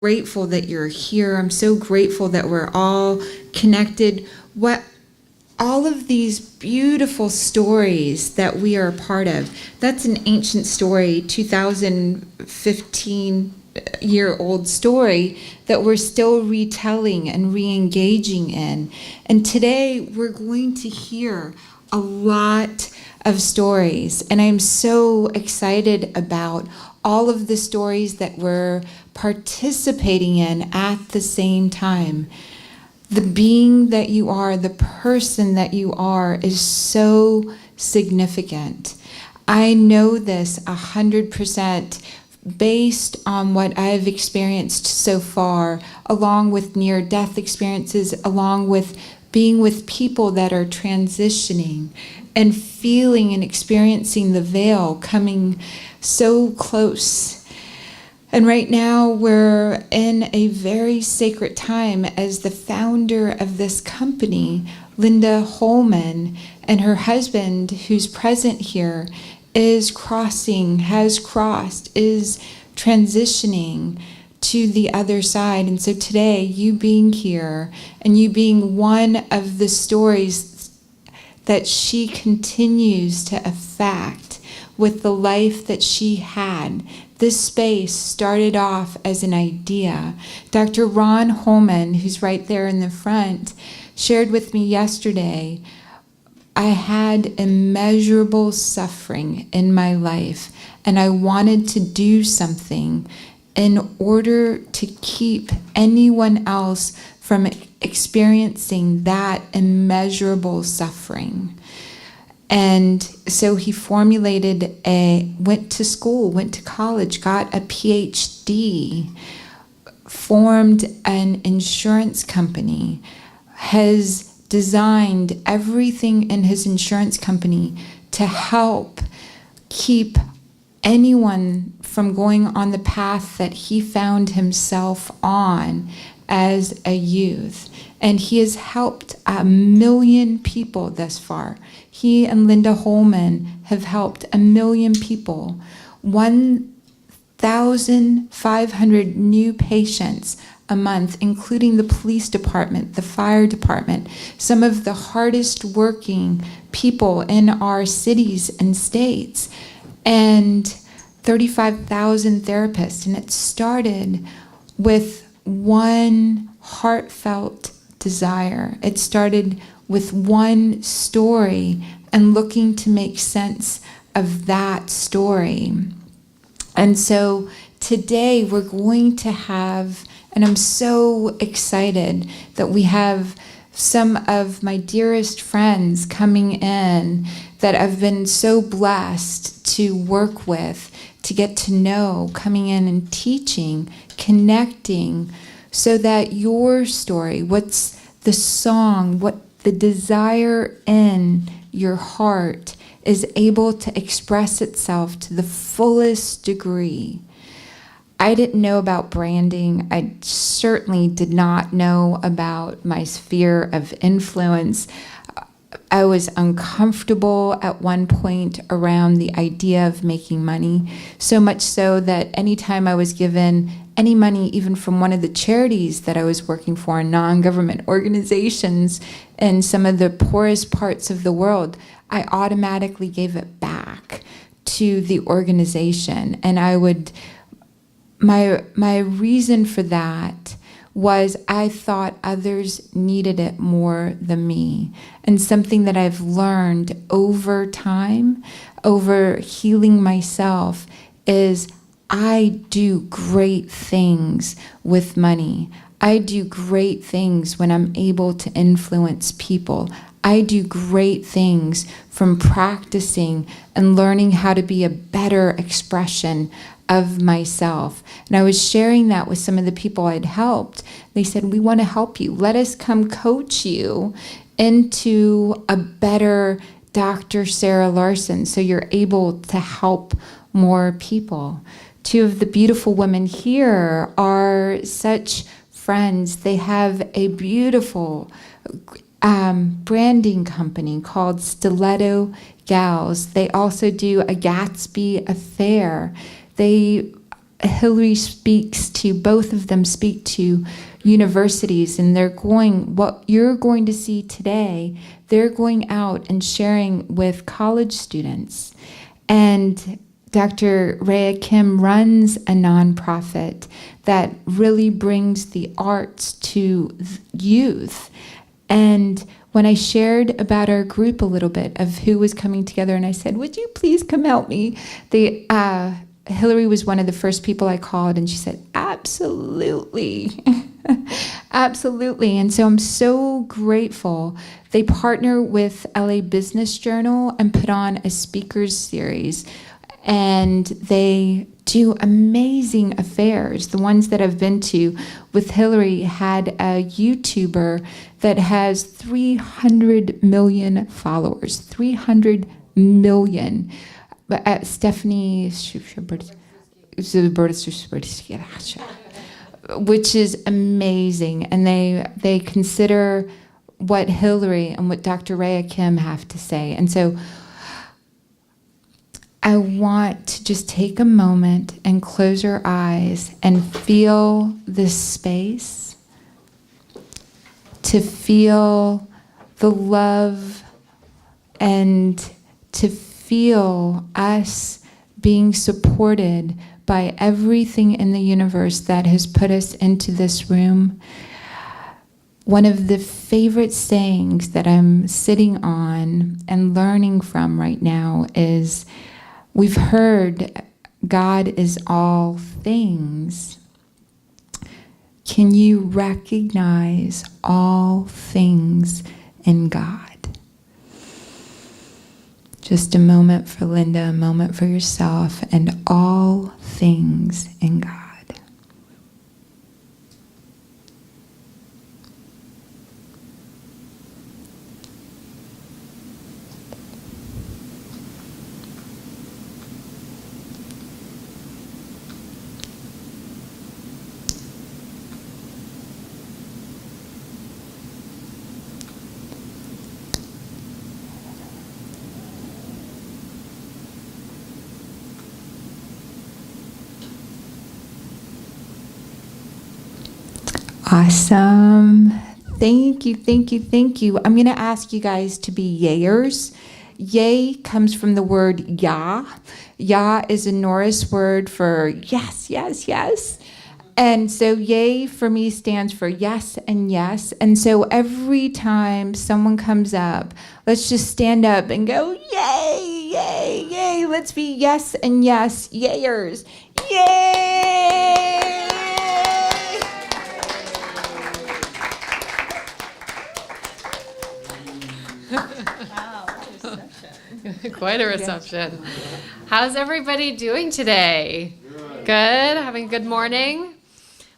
Grateful that you're here. I'm so grateful that we're all connected. All of these beautiful stories that we are a part of. That's an ancient story, 2015-year-old story that we're still retelling and re-engaging in. And today we're going to hear a lot of stories, and I'm so excited about all of the stories that we're participating in at the same time. The being that you are, the person that you are, is so significant. I know this 100% based on what I've experienced so far, along with near-death experiences, along with being with people that are transitioning and feeling and experiencing the veil coming so close. And right now we're in a very sacred time as the founder of this company, Linda Holman, and her husband, who's present here, has crossed, is transitioning to the other side. And so today, you being here and you being one of the stories that she continues to affect with the life that she had. This space started off as an idea. Dr. Ron Holman, who's right there in the front, shared with me yesterday, I had immeasurable suffering in my life, and I wanted to do something in order to keep anyone else from experiencing that immeasurable suffering. And so he went to school, went to college, got a PhD, formed an insurance company, has designed everything in his insurance company to help keep anyone from going on the path that he found himself on as a youth. And he has helped 1 million people thus far. He and Linda Holman have helped 1 million people. 1,500 new patients a month, including the police department, the fire department, some of the hardest working people in our cities and states, and 35,000 therapists. And it started with one heartfelt desire. It started with one story and looking to make sense of that story. And so today we're going to have, and I'm so excited that we have some of my dearest friends coming in that I've been so blessed to work with, to get to know, coming in and teaching, connecting, so that your story, what's the song, what the desire in your heart is able to express itself to the fullest degree. I didn't know about branding. I certainly did not know about my sphere of influence. I was uncomfortable at one point around the idea of making money, so much so that anytime I was given any money, even from one of the charities that I was working for, non-government organizations in some of the poorest parts of the world, I automatically gave it back to the organization. And I would, my reason for that was I thought others needed it more than me. And something that I've learned over time, over healing myself, is I do great things with money. I do great things when I'm able to influence people. I do great things from practicing and learning how to be a better expression of myself. And I was sharing that with some of the people I'd helped. They said, we want to help you. Let us come coach you into a better Dr. Sarah Larson so you're able to help more people. Two of the beautiful women here are such friends. They have a beautiful branding company called Stiletto Gals. They also do a Gadsby affair. They Hillary speaks to, both of them speak to universities, and what you're going to see today, they're going out and sharing with college students. And Dr. Rhea Kim runs a nonprofit that really brings the arts to youth. And when I shared about our group a little bit of who was coming together, and I said, would you please come help me? Hillary was one of the first people I called, and she said, absolutely. Absolutely. And so I'm so grateful. They partner with LA Business Journal and put on a speakers series, and they do amazing affairs. The ones that I've been to with Hillary had a YouTuber that has 300 million followers, 300 million. Stephanie, which is amazing. And they consider what Hillary and what Dr. Rhea Kim have to say. And so I want to just take a moment and close your eyes and feel this space, to feel the love and to feel us being supported by everything in the universe that has put us into this room. One of the favorite sayings that I'm sitting on and learning from right now is, we've heard God is all things. Can you recognize all things in God? Just a moment for Linda, a moment for yourself, and all things in God. Awesome. Thank you, thank you, thank you. I'm going to ask you guys to be yayers. Yay comes from the word Yah. Yah is a Norse word for yes, yes, yes. And so yay for me stands for yes and yes. And so every time someone comes up, let's just stand up and go, yay, yay, yay. Let's be yes and yes, yayers. Yay! Wow, what a reception. Quite a reception. How's everybody doing today? Good? Having a good morning?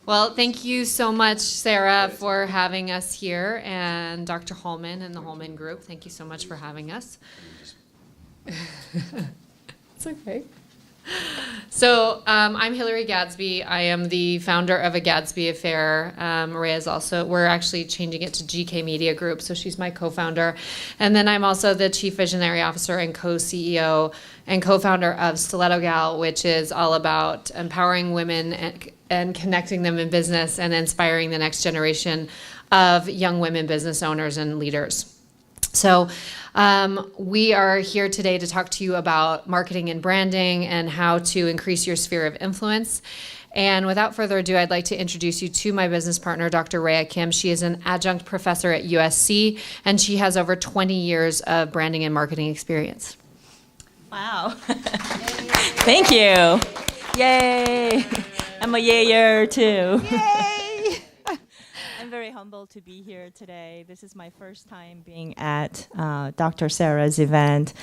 Well, thank you so much, Sarah, for having us here, and Dr. Holman and the Holman Group. Thank you so much for having us. It's okay. So I'm Hillary Gadsby. I am the founder of A Gadsby Affair. Maria is also, we're actually changing it to GK Media Group, so she's my co-founder. And then I'm also the Chief Visionary Officer and co-CEO and co-founder of Stiletto Gal, which is all about empowering women and connecting them in business and inspiring the next generation of young women business owners and leaders. So we are here today to talk to you about marketing and branding and how to increase your sphere of influence. And without further ado, I'd like to introduce you to my business partner, Dr. Rhea Kim. She is an adjunct professor at USC, and she has over 20 years of branding and marketing experience. Wow. Thank you. Yay. I'm a yayer too. Yay! I'm very humbled to be here today. This is my first time being at Dr. Sarah's event.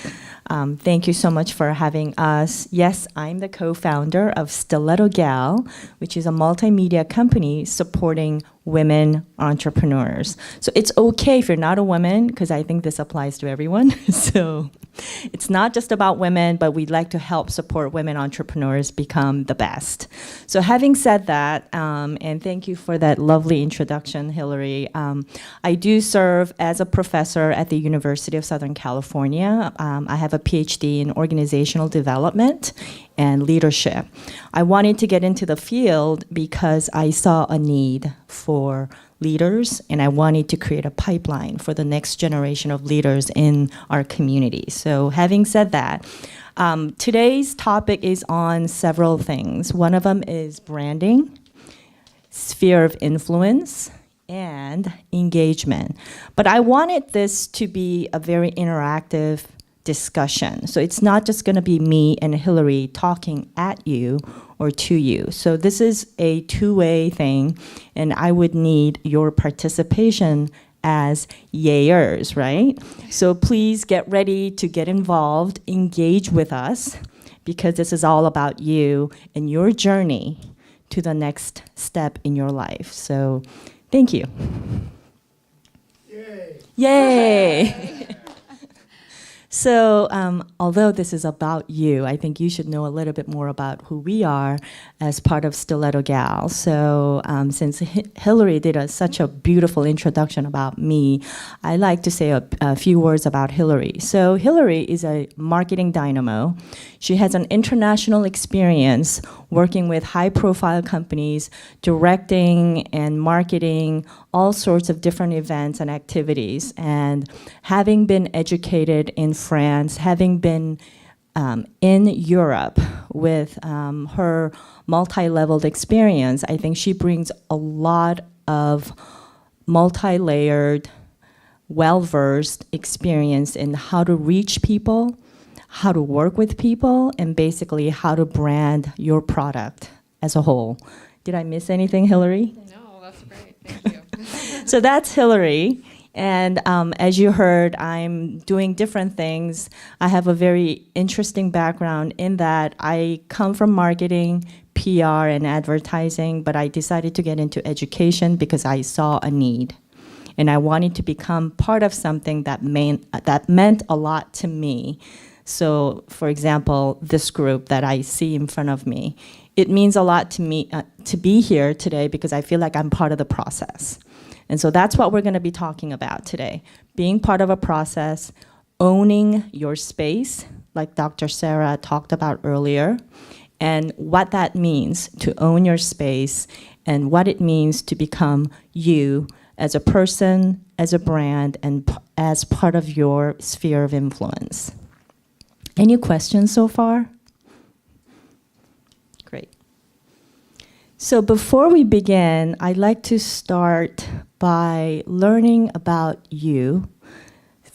Thank you so much for having us. Yes, I'm the co-founder of Stiletto Gal, which is a multimedia company supporting women entrepreneurs. So it's okay if you're not a woman, because I think this applies to everyone. So it's not just about women, but we'd like to help support women entrepreneurs become the best. So having said that, and thank you for that lovely introduction, Hillary, I do serve as a professor at the University of Southern California. I have a PhD in organizational development, and leadership. I wanted to get into the field because I saw a need for leaders, and I wanted to create a pipeline for the next generation of leaders in our community. So having said that, today's topic is on several things. One of them is branding, sphere of influence, and engagement. But I wanted this to be a very interactive discussion. So it's not just going to be me and Hillary talking at you or to you. So this is a two-way thing, and I would need your participation as yayers, right? So please get ready to get involved, engage with us, because this is all about you and your journey to the next step in your life. So thank you. Yay. Yay! So although this is about you, I think you should know a little bit more about who we are as part of Stiletto Gals. So since Hillary did such a beautiful introduction about me, I like to say a few words about Hillary. So Hillary is a marketing dynamo. She has an international experience working with high-profile companies, directing and marketing all sorts of different events and activities. And having been educated in France, having been in Europe with her multi-leveled experience, I think she brings a lot of multi-layered, well-versed experience in how to reach people, how to work with people, and basically how to brand your product as a whole. Did I miss anything, Hillary? No, that's great. Thank you. So that's Hillary. And as you heard, I'm doing different things. I have a very interesting background in that I come from marketing, PR, and advertising, but I decided to get into education because I saw a need. And I wanted to become part of something that meant a lot to me. So, for example, this group that I see in front of me, it means a lot to me to be here today because I feel like I'm part of the process. And so that's what we're going to be talking about today. Being part of a process, owning your space, like Dr. Sarah talked about earlier, and what that means to own your space and what it means to become you as a person, as a brand, and as part of your sphere of influence. Any questions so far? Great. So before we begin, I'd like to start by learning about you,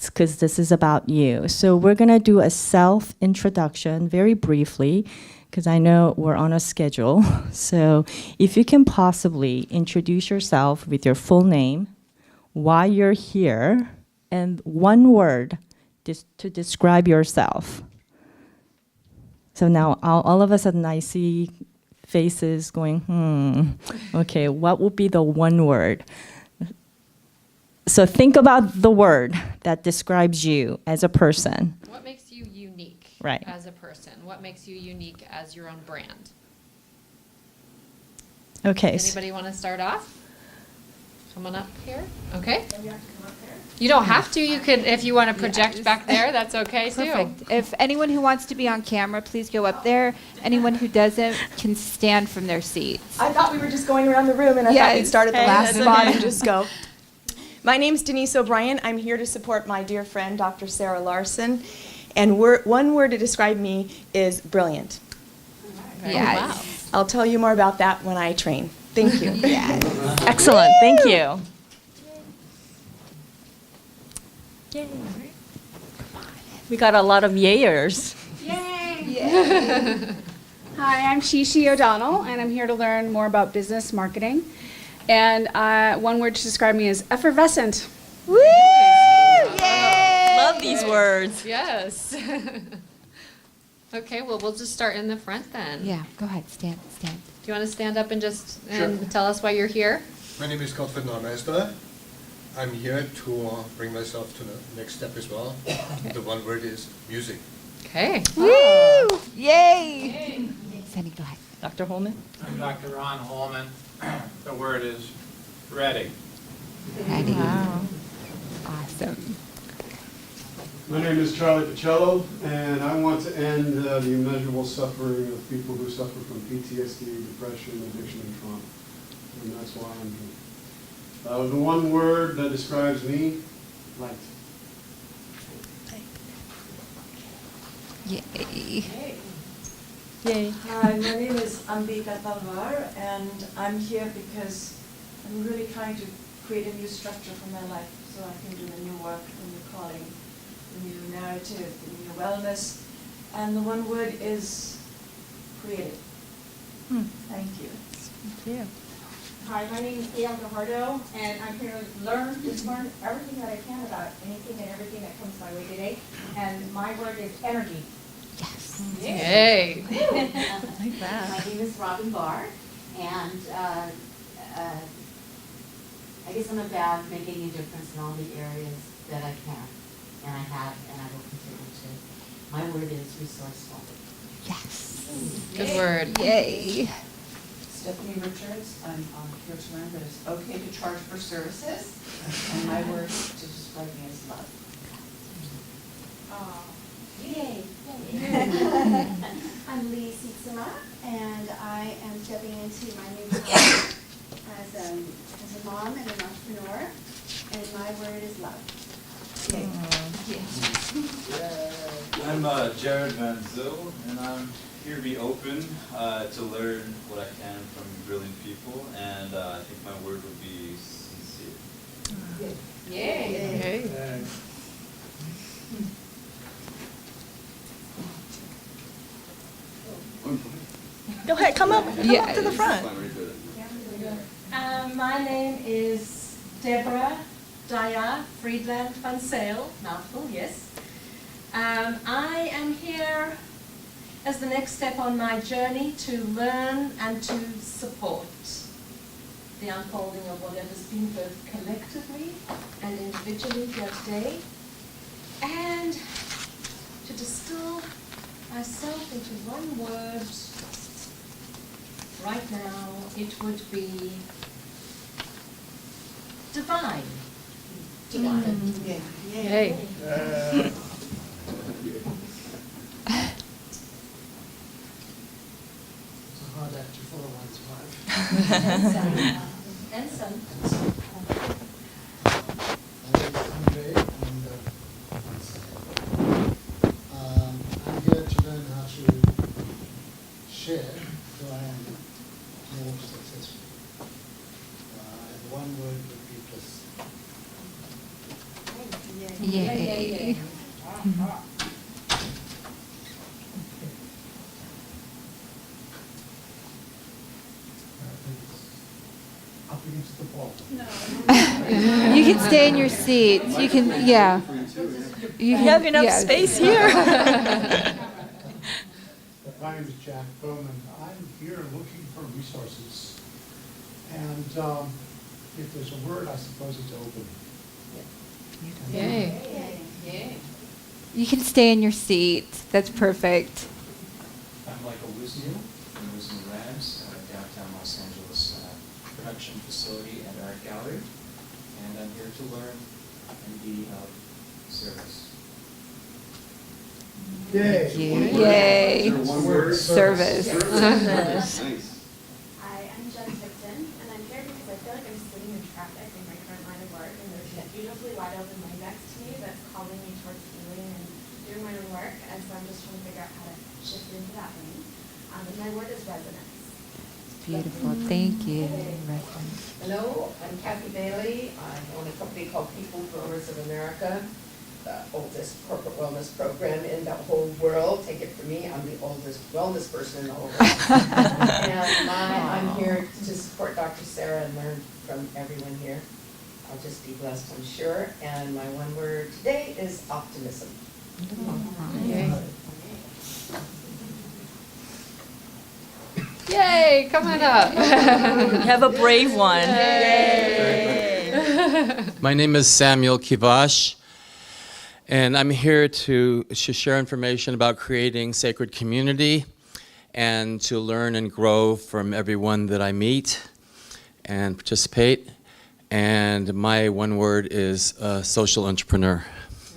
because this is about you. So we're going to do a self-introduction very briefly, because I know we're on a schedule. So if you can possibly introduce yourself with your full name, why you're here, and one word to describe yourself. So now all of a sudden I see faces going, okay, what would be the one word? So think about the word that describes you as a person. What makes you unique Right. as a person? What makes you unique as your own brand? Okay. Anybody want to start off? Come on up here. Okay. You don't have to. You could, if you want to project back there, that's okay too. Perfect. If anyone who wants to be on camera, please go up there. Anyone who doesn't can stand from their seats. I thought we were just going around the room, and I thought we'd Yes. start at the Hey, last that's spot okay. and just go. My name's Denise O'Brien. I'm here to support my dear friend, Dr. Sarah Larson. And one word to describe me is brilliant. Yes. I'll tell you more about that when I train. Thank you. Excellent. Thank you. Yay. We got a lot of yayers. Yay! Hi, I'm Shishi O'Donnell, and I'm here to learn more about business marketing. And one word to describe me is effervescent. Woo! Yay! Love these words. Yes. Okay, well, we'll just start in the front then. Yeah, go ahead, stand. Do you want to stand up and just tell us why you're here? My name is Gottfried Neumeister. I'm here to bring myself to the next step as well. The one word is music. Okay. Woo! Yay! Sunny, go ahead. Dr. Holman? I'm Dr. Ron Holman. The word is ready. Ready. Wow. Awesome. My name is Charlie Pacello, and I want to end the immeasurable suffering of people who suffer from PTSD, depression, addiction, and trauma. And that's why I'm here. The one word that describes me, light. Yay. Yay. Hi, my name is Ambika Talvar, and I'm here because I'm really trying to create a new structure for my life so I can do the new work, the new calling, the new narrative, the new wellness. And the one word is creative. Thank you. Thank you. Hi, my name is Gail Gajardo, and I'm here to learn everything that I can about anything and everything that comes my way today. And my word is energy. Yes. Yay. Like that. My name is Robin Barr, and I guess I'm about making a difference in all the areas that I can, and I have, and I will continue to. My word is resourceful. Yes. Good word. Yay. Stephanie Richards. I'm here to learn that it's okay to charge for services, and my word to describe me is love. Yay. I'm Lee Sietsema, and I am stepping into my new role as a mom and an entrepreneur, and my word is love. Yay. I'm Jared Van Zyl, and I'm here to be open to learn what I can from brilliant people, and I think my word would be sincere. Yay. Go ahead, come up to the front. My name is Deborah Daya Friedland van Sale, mouthful, yes. I am here as the next step on my journey to learn and to support the unfolding of whatever's been both collectively and individually here today, and to distill myself into one word. Right now, it would be divine. Divine. Yay. Hard act to follow one's wife. And son. My name is Andre, and I'm here to learn how to share so I am more successful. And one word would be bliss. Yay. Up against the wall. You can stay in your seats. You can, yeah. You have enough space here. My name is Jack Bowman. I'm here looking for resources. And if there's a word, I suppose it's open. Yay. You can stay in your seat. That's perfect. I'm Michael Wisniewski from Wisniewski Rams, downtown Los Angeles production facility and art gallery. And I'm here to learn and be of service. Yay. Yay. One word. Service. Nice. Hi, I'm Jen Tipton, and I'm here because I feel like I'm sitting in traffic in my current line of work, and there's a beautifully wide open lane next to me that's calling me towards healing and doing my own work, and so I'm just trying to figure out how to shift into that lane. And my word is resonance. Beautiful. Thank you. Hello, I'm Kathy Bailey. I own a company called People Growers of America, the oldest corporate wellness program in the whole world. Take it from me, I'm the oldest wellness person in the whole world. And I'm here to support Dr. Sarah and learn from everyone here. I'll just be blessed, I'm sure. And my one word today is optimism. Yay, come on up. Have a brave one. My name is Samuel Kivash, and I'm here to share information about creating sacred community and to learn and grow from everyone that I meet and participate. And my one word is social entrepreneur.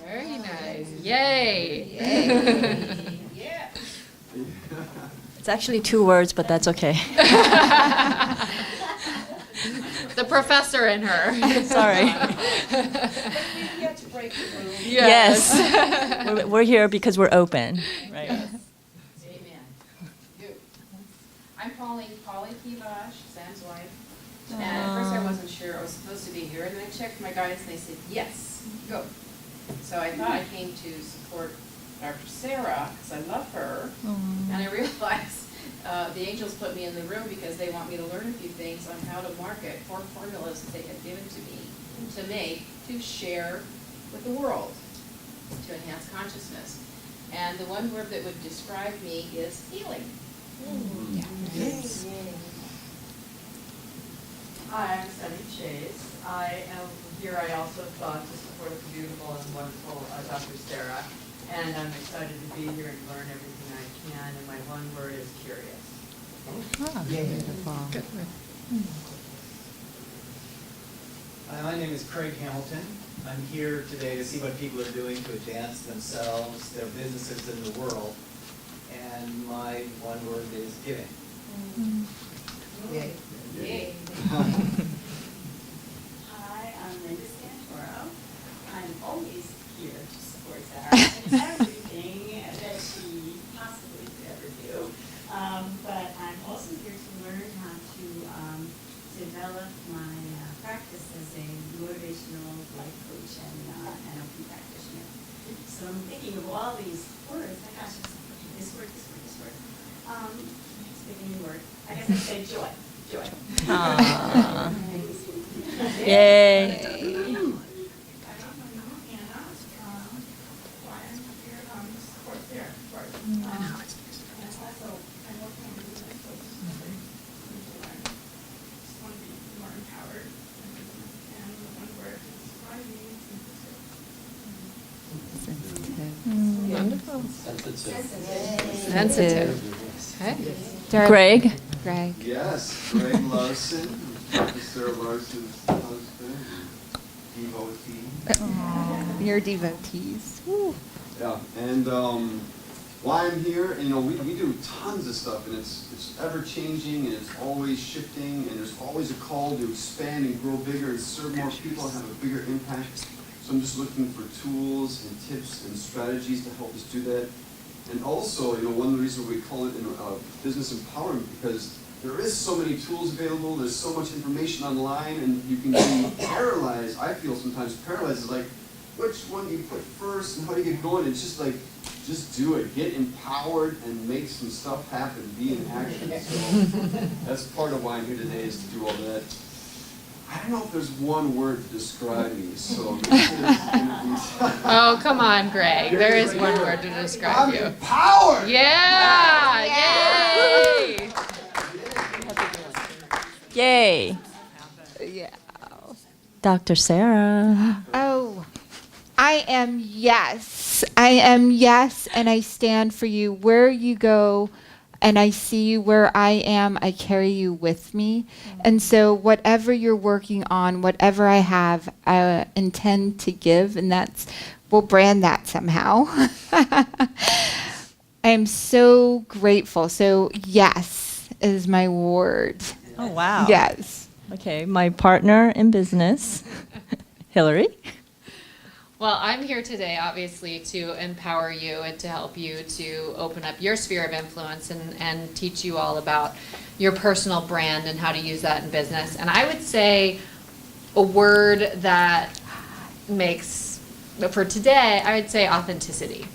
Very nice. Yay! Yeah. It's actually 2 words, but that's okay. The professor in her. Sorry. We get to break the rules. Yes. We're here because we're open. Right. Amen. You. I'm Polly Kivash, Sam's wife. And at first I wasn't sure I was supposed to be here, and then I checked my guidance and they said, yes, go. So I thought I came to support Dr. Sarah, because I love her, and I realized the angels put me in the room because they want me to learn a few things on how to market 4 formulas that they had given to me to make, to share with the world, to enhance consciousness. And the one word that would describe me is healing. Yes. Hi, I'm Sunny Chase. I am here. I also thought to support the beautiful and wonderful Dr. Sarah, and I'm excited to be here and learn everything I can. And my one word is curious. Hi, my name is Craig Hamilton. I'm here today to see what people are doing to advance themselves, their businesses, in the world. And my one word is giving. Yay. Yay. Hi, I'm Linda Santoro. I'm always here to support Sarah in everything that she possibly could ever do. But I'm also here to learn how to develop my practice as a motivational life coach and NLP practitioner. So I'm thinking of all these words. My gosh, this word. Let's pick a new word. I guess I'd say joy. Joy. Aww. Yay. Wonderful. Sensitive. Okay. Greg. Greg. Yes, Greg Larson, Dr. Sarah Larson's husband, devotee. Your devotees. Woo. Yeah, and why I'm here, we do tons of stuff, and it's ever changing, and it's always shifting, and there's always a call to expand and grow bigger and serve more people and have a bigger impact. So I'm just looking for tools and tips and strategies to help us do that. And also, one of the reasons we call it business empowerment, because there is so many tools available, there's so much information online, and you can be paralyzed. I feel sometimes paralyzed, is like, which one do you put first and how do you get going? It's just like, just do it. Get empowered and make some stuff happen. Be in action. So that's part of why I'm here today, is to do all that. I don't know if there's one word to describe me, so Oh, come on, Greg. There is one word to describe you. Empowered! Yeah! Yay! Yay. Yeah. Dr. Sarah. Oh, I am yes. I am yes, and I stand for you. Where you go, and I see you where I am, I carry you with me. And so whatever you're working on, whatever I have, I intend to give, and we'll brand that somehow. I am so grateful. So yes is my word. Oh, wow. Yes. Okay, my partner in business, Hillary. Well, I'm here today, obviously, to empower you and to help you to open up your sphere of influence and teach you all about your personal brand and how to use that in business. And I would say a word that for today, I would say authenticity.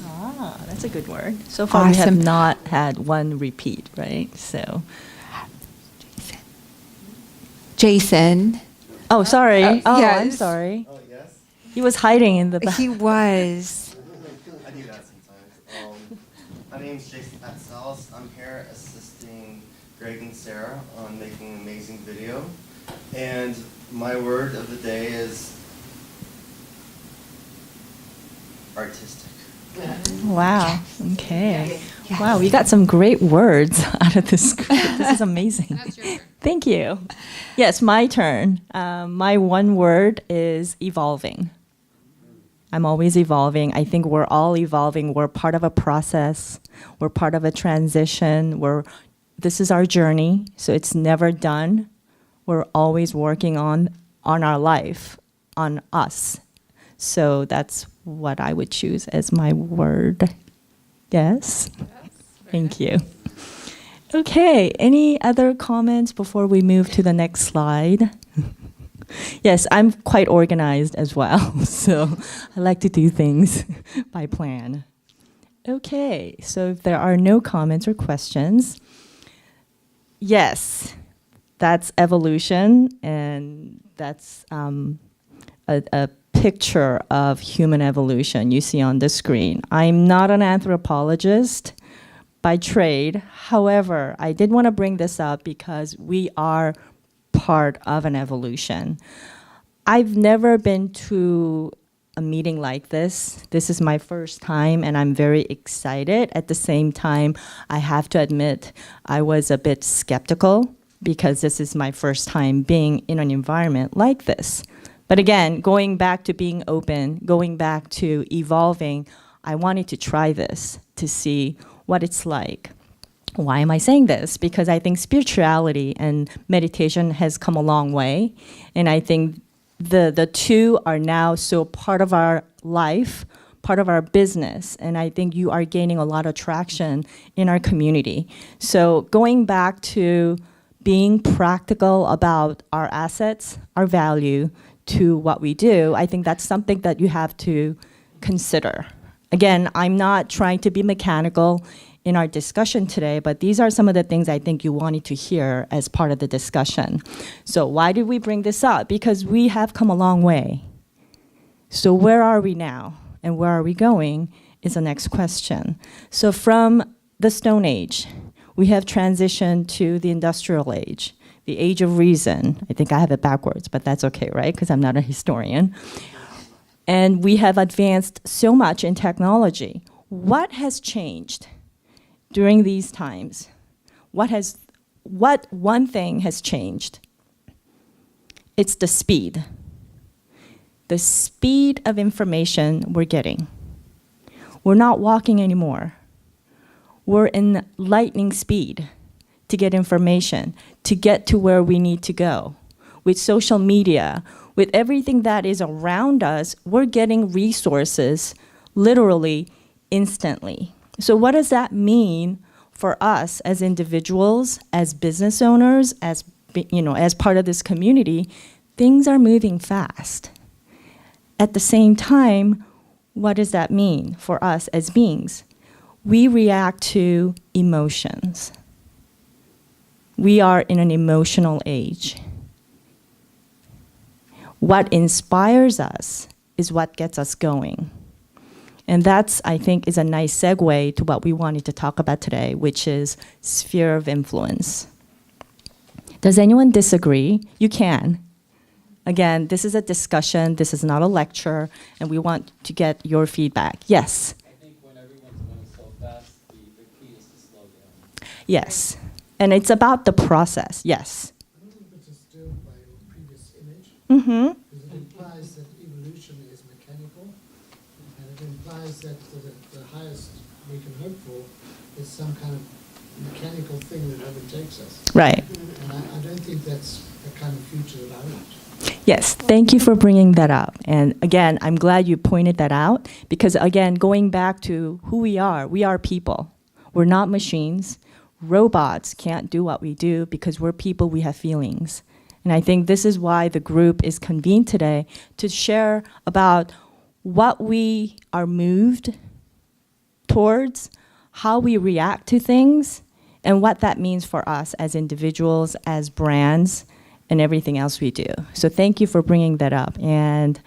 Ah, that's a good word. So far, we have not had one repeat, right? So, Jason. Oh, sorry. Yes. I'm sorry. Oh, yes? He was hiding in the back. He was. I do that sometimes. My name is Jason Patsalis. I'm here assisting Greg and Sarah on making an amazing video. And my word of the day is artistic. Wow. Okay. Yes. Wow, we got some great words out of this group. This is amazing. That's your turn. Thank you. Yes, my turn. My one word is evolving. I'm always evolving. I think we're all evolving. We're part of a process. We're part of a transition. This is our journey, so it's never done. We're always working on our life, on us. So that's what I would choose as my word. Yes? Thank you. Okay, any other comments before we move to the next slide? Yes, I'm quite organized as well, so I like to do things by plan. Okay, so if there are no comments or questions, yes, that's evolution, and that's a picture of human evolution you see on the screen. I'm not an anthropologist by trade. However, I did want to bring this up because we are part of an evolution. I've never been to a meeting like this. This is my first time, and I'm very excited. At the same time, I have to admit I was a bit skeptical because this is my first time being in an environment like this. But again, going back to being open, going back to evolving, I wanted to try this to see what it's like. Why am I saying this? Because I think spirituality and meditation has come a long way. And I think the two are now so part of our life, part of our business. And I think you are gaining a lot of traction in our community. So going back to being practical about our assets, our value to what we do, I think that's something that you have to consider. Again, I'm not trying to be mechanical in our discussion today, but these are some of the things I think you wanted to hear as part of the discussion. So why did we bring this up? Because we have come a long way. So where are we now and where are we going is the next question. So from the Stone Age, we have transitioned to the Industrial Age, the Age of Reason. I think I have it backwards, but that's okay, right? Because I'm not a historian. And we have advanced so much in technology. What has changed during these times? What one thing has changed? It's the speed. The speed of information we're getting. We're not walking anymore. We're in lightning speed to get information, to get to where we need to go. With social media, with everything that is around us, we're getting resources literally instantly. So what does that mean for us as individuals, as business owners, as part of this community? Things are moving fast. At the same time, what does that mean for us as beings? We react to emotions. We are in an emotional age. What inspires us is what gets us going. And that's, I think, is a nice segue to what we wanted to talk about today, which is sphere of influence. Does anyone disagree? You can. Again, this is a discussion, this is not a lecture, and we want to get your feedback. Yes? I think when everyone's going so fast, the key is to slow down. Yes. And it's about the process, yes. I'm a little bit disturbed by your previous image. Mm-hmm. Because it implies that evolution is mechanical, and it implies that the highest we can hope for is some kind of mechanical thing that overtakes us. Right. And I don't think that's the kind of future that I want. Yes, thank you for bringing that up. And again, I'm glad you pointed that out because again, going back to who we are people. We're not machines. Robots can't do what we do because we're people, we have feelings. And I think this is why the group is convened today to share about what we are moved towards, how we react to things, and what that means for us as individuals, as brands, and everything else we do. So thank you for bringing that up. And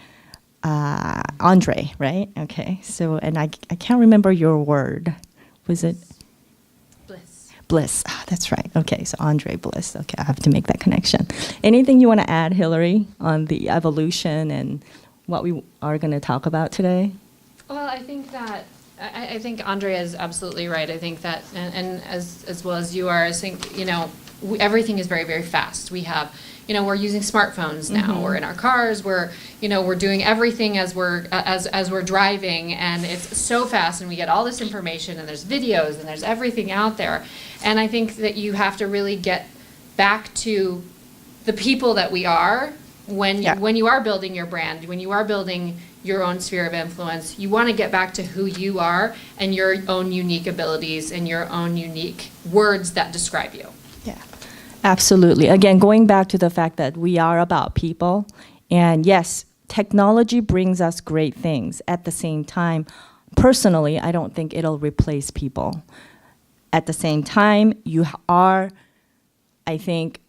Andre, right? Okay, so, and I can't remember your word. Was it? Bliss. Bliss, that's right. Okay, so Andre Bliss. Okay, I have to make that connection. Anything you want to add, Hillary, on the evolution and what we are going to talk about today? Well, I think that I think Andrea is absolutely right. I think that, and as well as you are, I think everything is very, very fast. We have we're using smartphones now. Mhm. We're in our cars. We're doing everything as we're driving, and it's so fast, and we get all this information, and there's videos, and there's everything out there. And I think that you have to really get back to the people that we are when you are building your brand, when you are building your own sphere of influence. You want to get back to who you are and your own unique abilities and your own unique words that describe you. Absolutely. Again, going back to the fact that we are about people, and yes, technology brings us great things. At the same time, personally, I don't think it'll replace people. At the same time, you are, I think,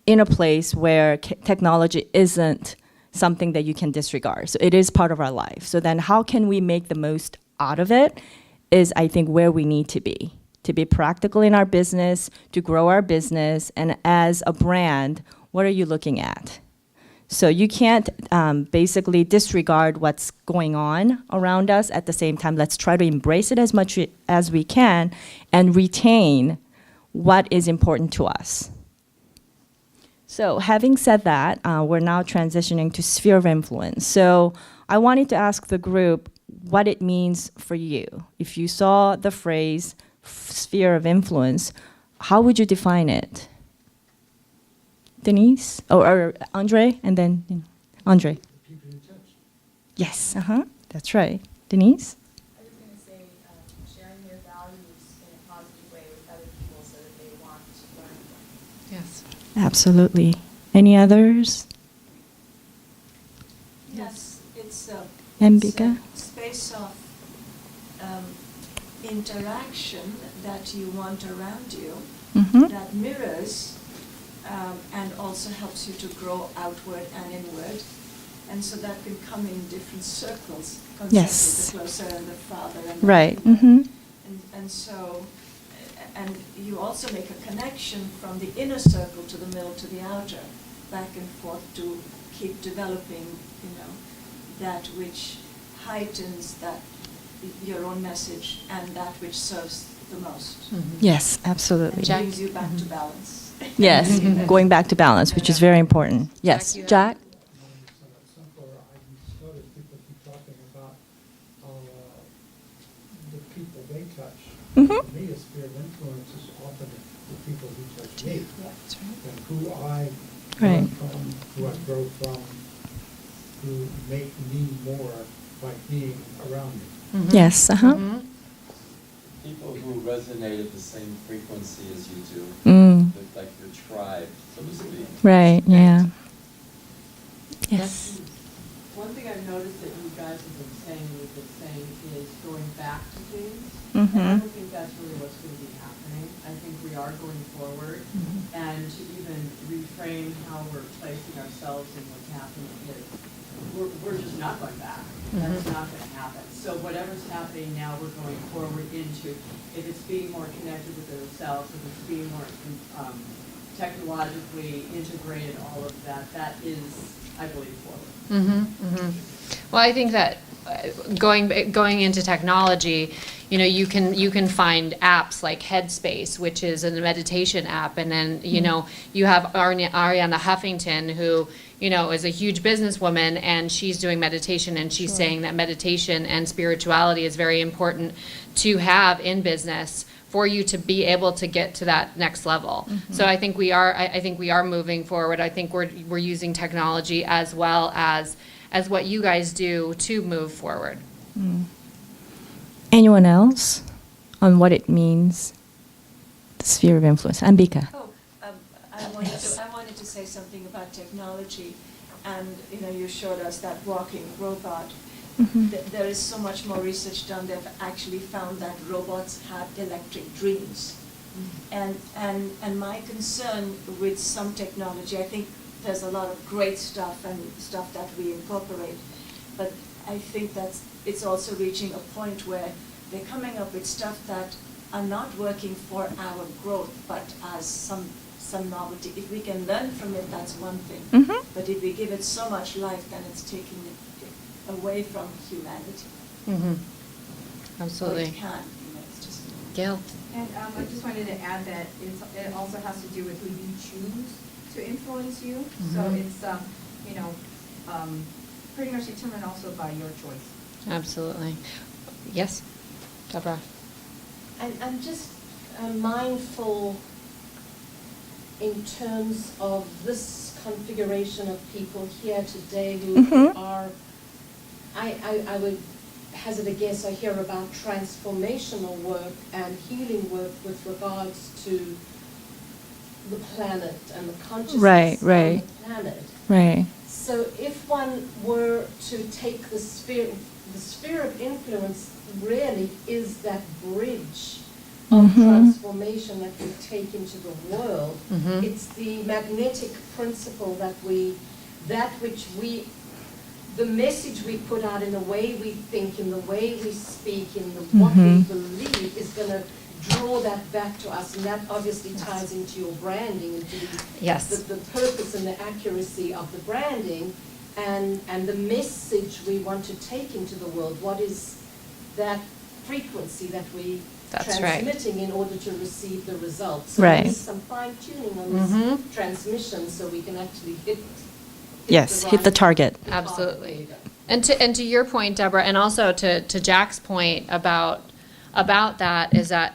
in a place where technology isn't something that you can disregard. So it is part of our life. So then how can we make the most out of it is, I think, where we need to be practical in our business, to grow our business, and as a brand, what are you looking at? So you can't basically disregard what's going on around us. At the same time, let's try to embrace it as much as we can and retain what is important to us. So having said that, we're now transitioning to sphere of influence. So I wanted to ask the group what it means for you. If you saw the phrase sphere of influence, how would you define it? Denise? Or Andre? And then Andre. People you touch. Yes, that's right. Denise? I was going to say sharing their values in a positive way with other people so that they want to learn from. Yes. Absolutely. Any others? Yes, it's Ambika? a space of interaction that you want around you Mhm. that mirrors and also helps you to grow outward and inward. And so that can come in different circles, Yes. the closer and the farther. And the Right. further. Mhm. And so, and you also make a connection from the inner circle to the middle to the outer, back and forth to keep developing, that which heightens your own message and that which serves the most. Yes, absolutely. And brings you back to balance. Yes, going back to balance, which is very important. Yes, Jack? Simpler, I just noticed people keep talking about the people they touch. Mhm. For me, a sphere of influence is often the people who touch me. That's And who I Right. learn from, who I grow from, who make me more by being around me. Yes, People who resonate at the same frequency as you do, like your tribe, so to speak. Right, yeah. Yes. One thing I've noticed that you guys have been saying, we've been saying, is going back to things. Mhm. And I don't think that's really what's going to be happening. I think we are going forward. And to even reframe how we're placing ourselves in what's happening is, we're just not going back. That's not going to happen. So whatever's happening now, we're going forward into. If it's being more connected with ourselves, if it's being more technologically integrated, all of that, that is, I believe, forward. Well, I think that going into technology, you can find apps like Headspace, which is a meditation app, and then you have Ariana Huffington, who is a huge businesswoman, and she's doing meditation, and she's saying that meditation and spirituality is very important to have in business for you to be able to get to that next level. So I think we are moving forward. I think we're using technology as well as what you guys do to move forward. Anyone else on what it means, the sphere of influence? Ambika. I wanted to say something about technology, and you showed us that walking robot. There is so much more research done. They've actually found that robots have electric dreams, and my concern with some technology, I think there's a lot of great stuff and stuff that we incorporate, but I think that it's also reaching a point where they're coming up with stuff that are not working for our growth, but as some novelty. If we can learn from it, that's one thing. But if we give it so much life, then it's taking it away from humanity. Absolutely. Or it can, it's just. Gail. And I just wanted to add that it also has to do with who you choose to influence you. So it's, you know, pretty much determined also by your choice. Absolutely. Yes, Deborah. I'm just mindful in terms of this configuration of people here today who are, I would hazard a guess, I hear about transformational work and healing work with regards to the planet and the consciousness Right. of the planet. Right. So if one were to take the sphere of influence really is that bridge of transformation that we take into the world. It's the magnetic principle that the message we put out in the way we think, in the way we speak, in what we believe is going to draw that back to us, and that obviously ties into your branding, into the purpose and the accuracy of the branding, and the message we want to take into the world. What is that frequency that we transmitting in order to receive the results? So there's some fine tuning on this transmission, so we can actually hit the target. Absolutely. And to your point, Deborah, and also to Jack's point about that, is that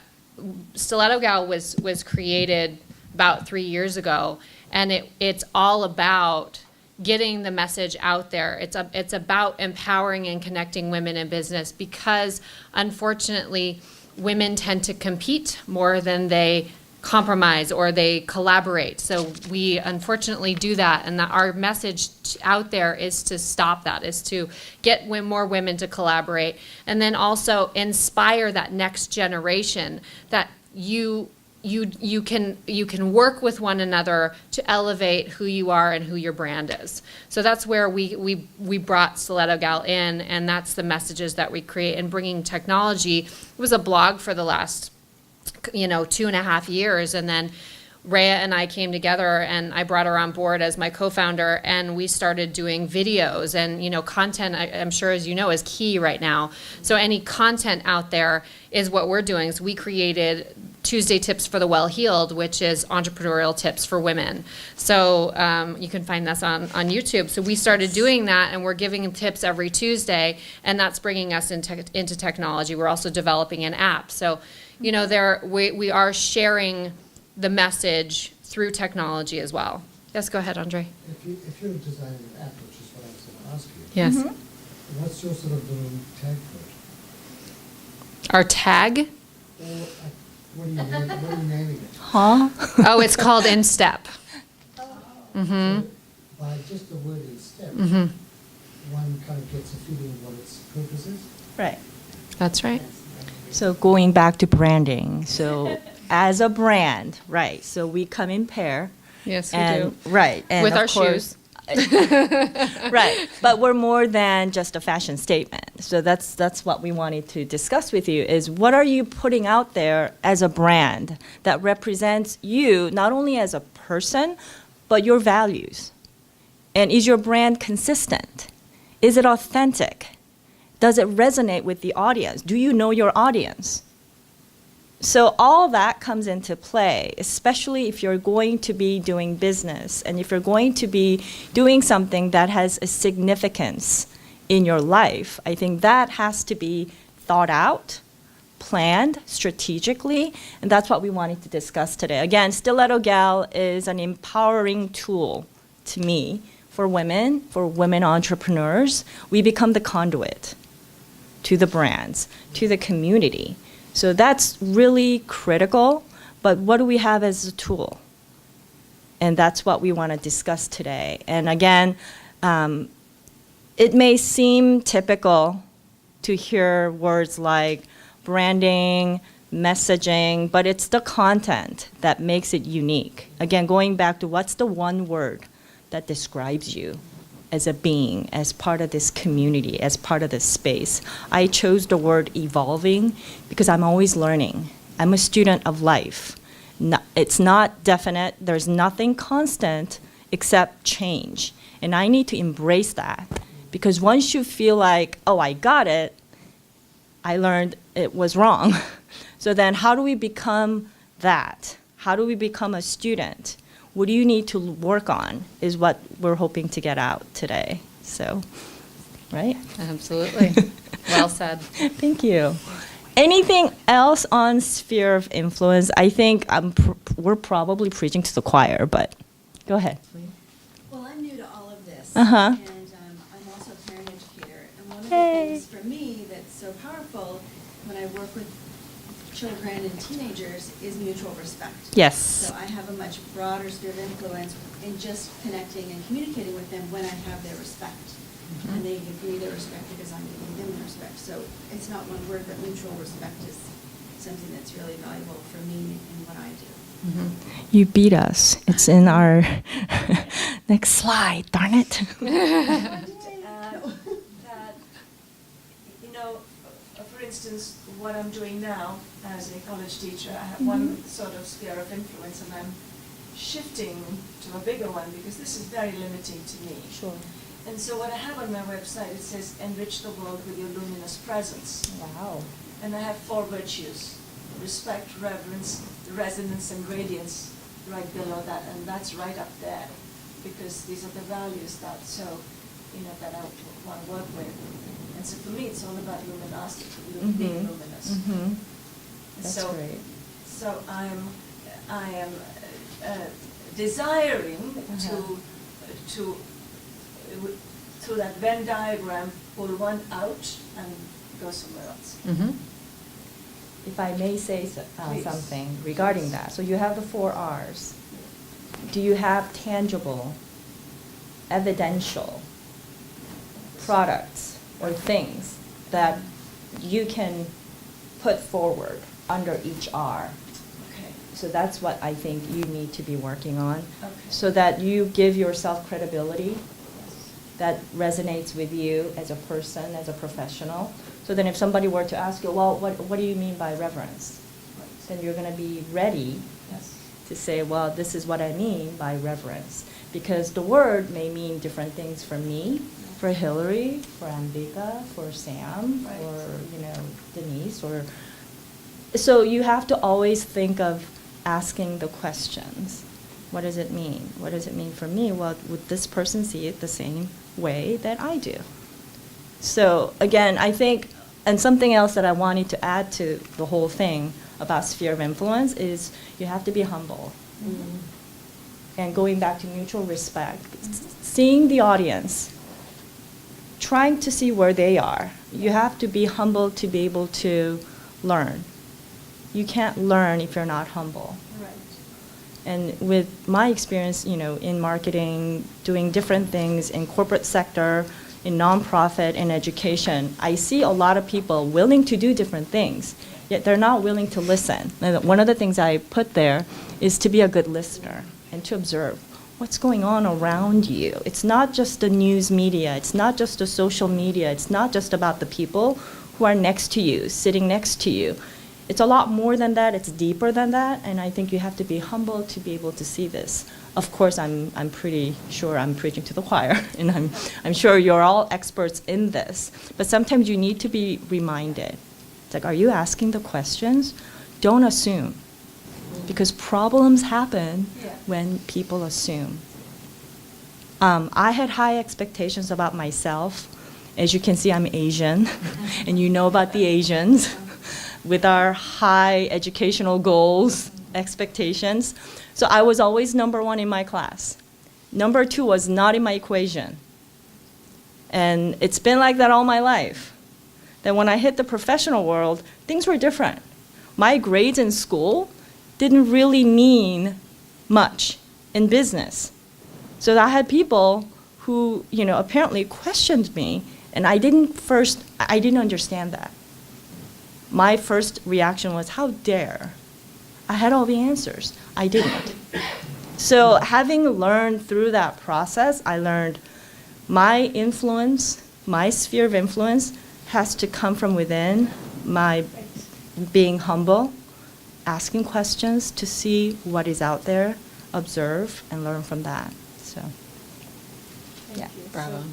Stiletto Gal was created about 3 years ago, and it's all about getting the message out there. It's about empowering and connecting women in business, because unfortunately women tend to compete more than they compromise or they collaborate. So we unfortunately do that, and our message out there is to stop that, is to get more women to collaborate, and then also inspire that next generation that you can work with one another to elevate who you are and who your brand is. So that's where we brought Stiletto Gal in, and that's the messages that we create. And bringing technology, it was a blog for the last 2.5 years, and then Rhea and I came together, and I brought her on board as my co-founder, and we started doing videos. And content, I'm sure, as you know, is key right now. So any content out there is what we're doing. So we created Tuesday Tips for the Well-Heeled, which is entrepreneurial tips for women. So you can find this on YouTube. So we started doing that, and we're giving tips every Tuesday, and that's bringing us into technology. We're also developing an app. So we are sharing the message through technology as well. Yes, go ahead, Andre. If you're designing an app, which is what I was going to ask you. Yes. What's your sort of little tag for it? Our tag? What are you naming it? Huh? Oh, it's called In Step. So by just the word in step, one kind of gets a feeling of what its purpose is. Right. That's right. So going back to branding, so as a brand, right, so we come in pair. Yes, we do. Right. And with of our course, shoes. Right, but we're more than just a fashion statement. So that's what we wanted to discuss with you, is what are you putting out there as a brand that represents you not only as a person, but your values? And is your brand consistent? Is it authentic? Does it resonate with the audience? Do you know your audience? So all that comes into play, especially if you're going to be doing business and if you're going to be doing something that has a significance in your life. I think that has to be thought out, planned strategically, and that's what we wanted to discuss today. Again, Stiletto Gal is an empowering tool to me for women entrepreneurs. We become the conduit to the brands, to the community. So that's really critical, but what do we have as a tool? And that's what we want to discuss today. And again, it may seem typical to hear words like branding, messaging, but it's the content that makes it unique. Again, going back to what's the one word that describes you as a being, as part of this community, as part of this space. I chose the word evolving because I'm always learning. I'm a student of life. It's not definite. There's nothing constant except change. And I need to embrace that, because once you feel like, oh, I got it, I learned it was wrong. So then how do we become that? How do we become a student? what do you need to work on is what we're hoping to get out today. So, right? Absolutely. Well said. Thank you. Anything else on sphere of influence? I think we're probably preaching to the choir, but go ahead. Well, I'm new to all of this, Uh-huh. and I'm also a parent educator. And one of the things for me that's so powerful when I work with children and teenagers is mutual respect. Yes. So I have a much broader sphere of influence in just connecting and communicating with them when I have their respect. And they give me their respect because I'm giving them their respect. So it's not one word, but mutual respect is something that's really valuable for me in what I do. You beat us. It's in our next slide, darn it. For instance, what I'm doing now as a college teacher, I have one sort of sphere of influence, and I'm shifting to a bigger one because this is very limiting to me. Sure. And so what I have on my website, it says, enrich the world with your luminous presence. Wow. And I have 4 virtues: respect, reverence, resonance, and radiance right below that. And that's right up there because these are the values that that I want to work with. And so for me, it's all about luminosity, being luminous. That's so, great. So I am desiring to through that Venn diagram, pull one out and go somewhere else. If I may say Please. something regarding that. So you have the 4 R's. Do you have tangible, evidential products or things that you can put forward under each R? Okay. So that's what I think you need to be working on, Okay. so that you give yourself credibility that resonates with you as a person, as a professional. So then if somebody were to ask you, well, what do you mean by reverence? Then you're going to be ready to say, well, this is what I mean by reverence. Because the word may mean different things for me, for Hillary, for Ambika, for Sam, or Denise, or so you have to always think of asking the questions. What does it mean? What does it mean for me? Well, would this person see it the same way that I do? So again, I think, and something else that I wanted to add to the whole thing about sphere of influence is you have to be humble. And going back to mutual respect, seeing the audience, trying to see where they are. You have to be humble to be able to learn. You can't learn if you're not humble. Right. And with my experience, in marketing, doing different things in corporate sector, in nonprofit, in education, I see a lot of people willing to do different things, yet they're not willing to listen. And one of the things I put there is to be a good listener and to observe what's going on around you. It's not just the news media, it's not just the social media, it's not just about the people who are next to you, sitting next to you. It's a lot more than that, it's deeper than that, and I think you have to be humble to be able to see this. Of course, I'm pretty sure I'm preaching to the choir, and I'm sure you're all experts in this, but sometimes you need to be reminded. It's like, are you asking the questions? Don't assume, because problems happen when people assume. I had high expectations about myself. As you can see, I'm Asian, and you know about the Asians. With our high educational goals, expectations. So I was always number 1 in my class. Number 2 was not in my equation. And it's been like that all my life. Then when I hit the professional world, things were different. My grades in school didn't really mean much in business. So I had people who, apparently questioned me, and I didn't understand that. My first reaction was, how dare? I had all the answers. I didn't. So having learned through that process, I learned my influence, my sphere of influence has to come from within, my being humble, asking questions to see what is out there, observe, and learn from that. So, yeah. Bravo.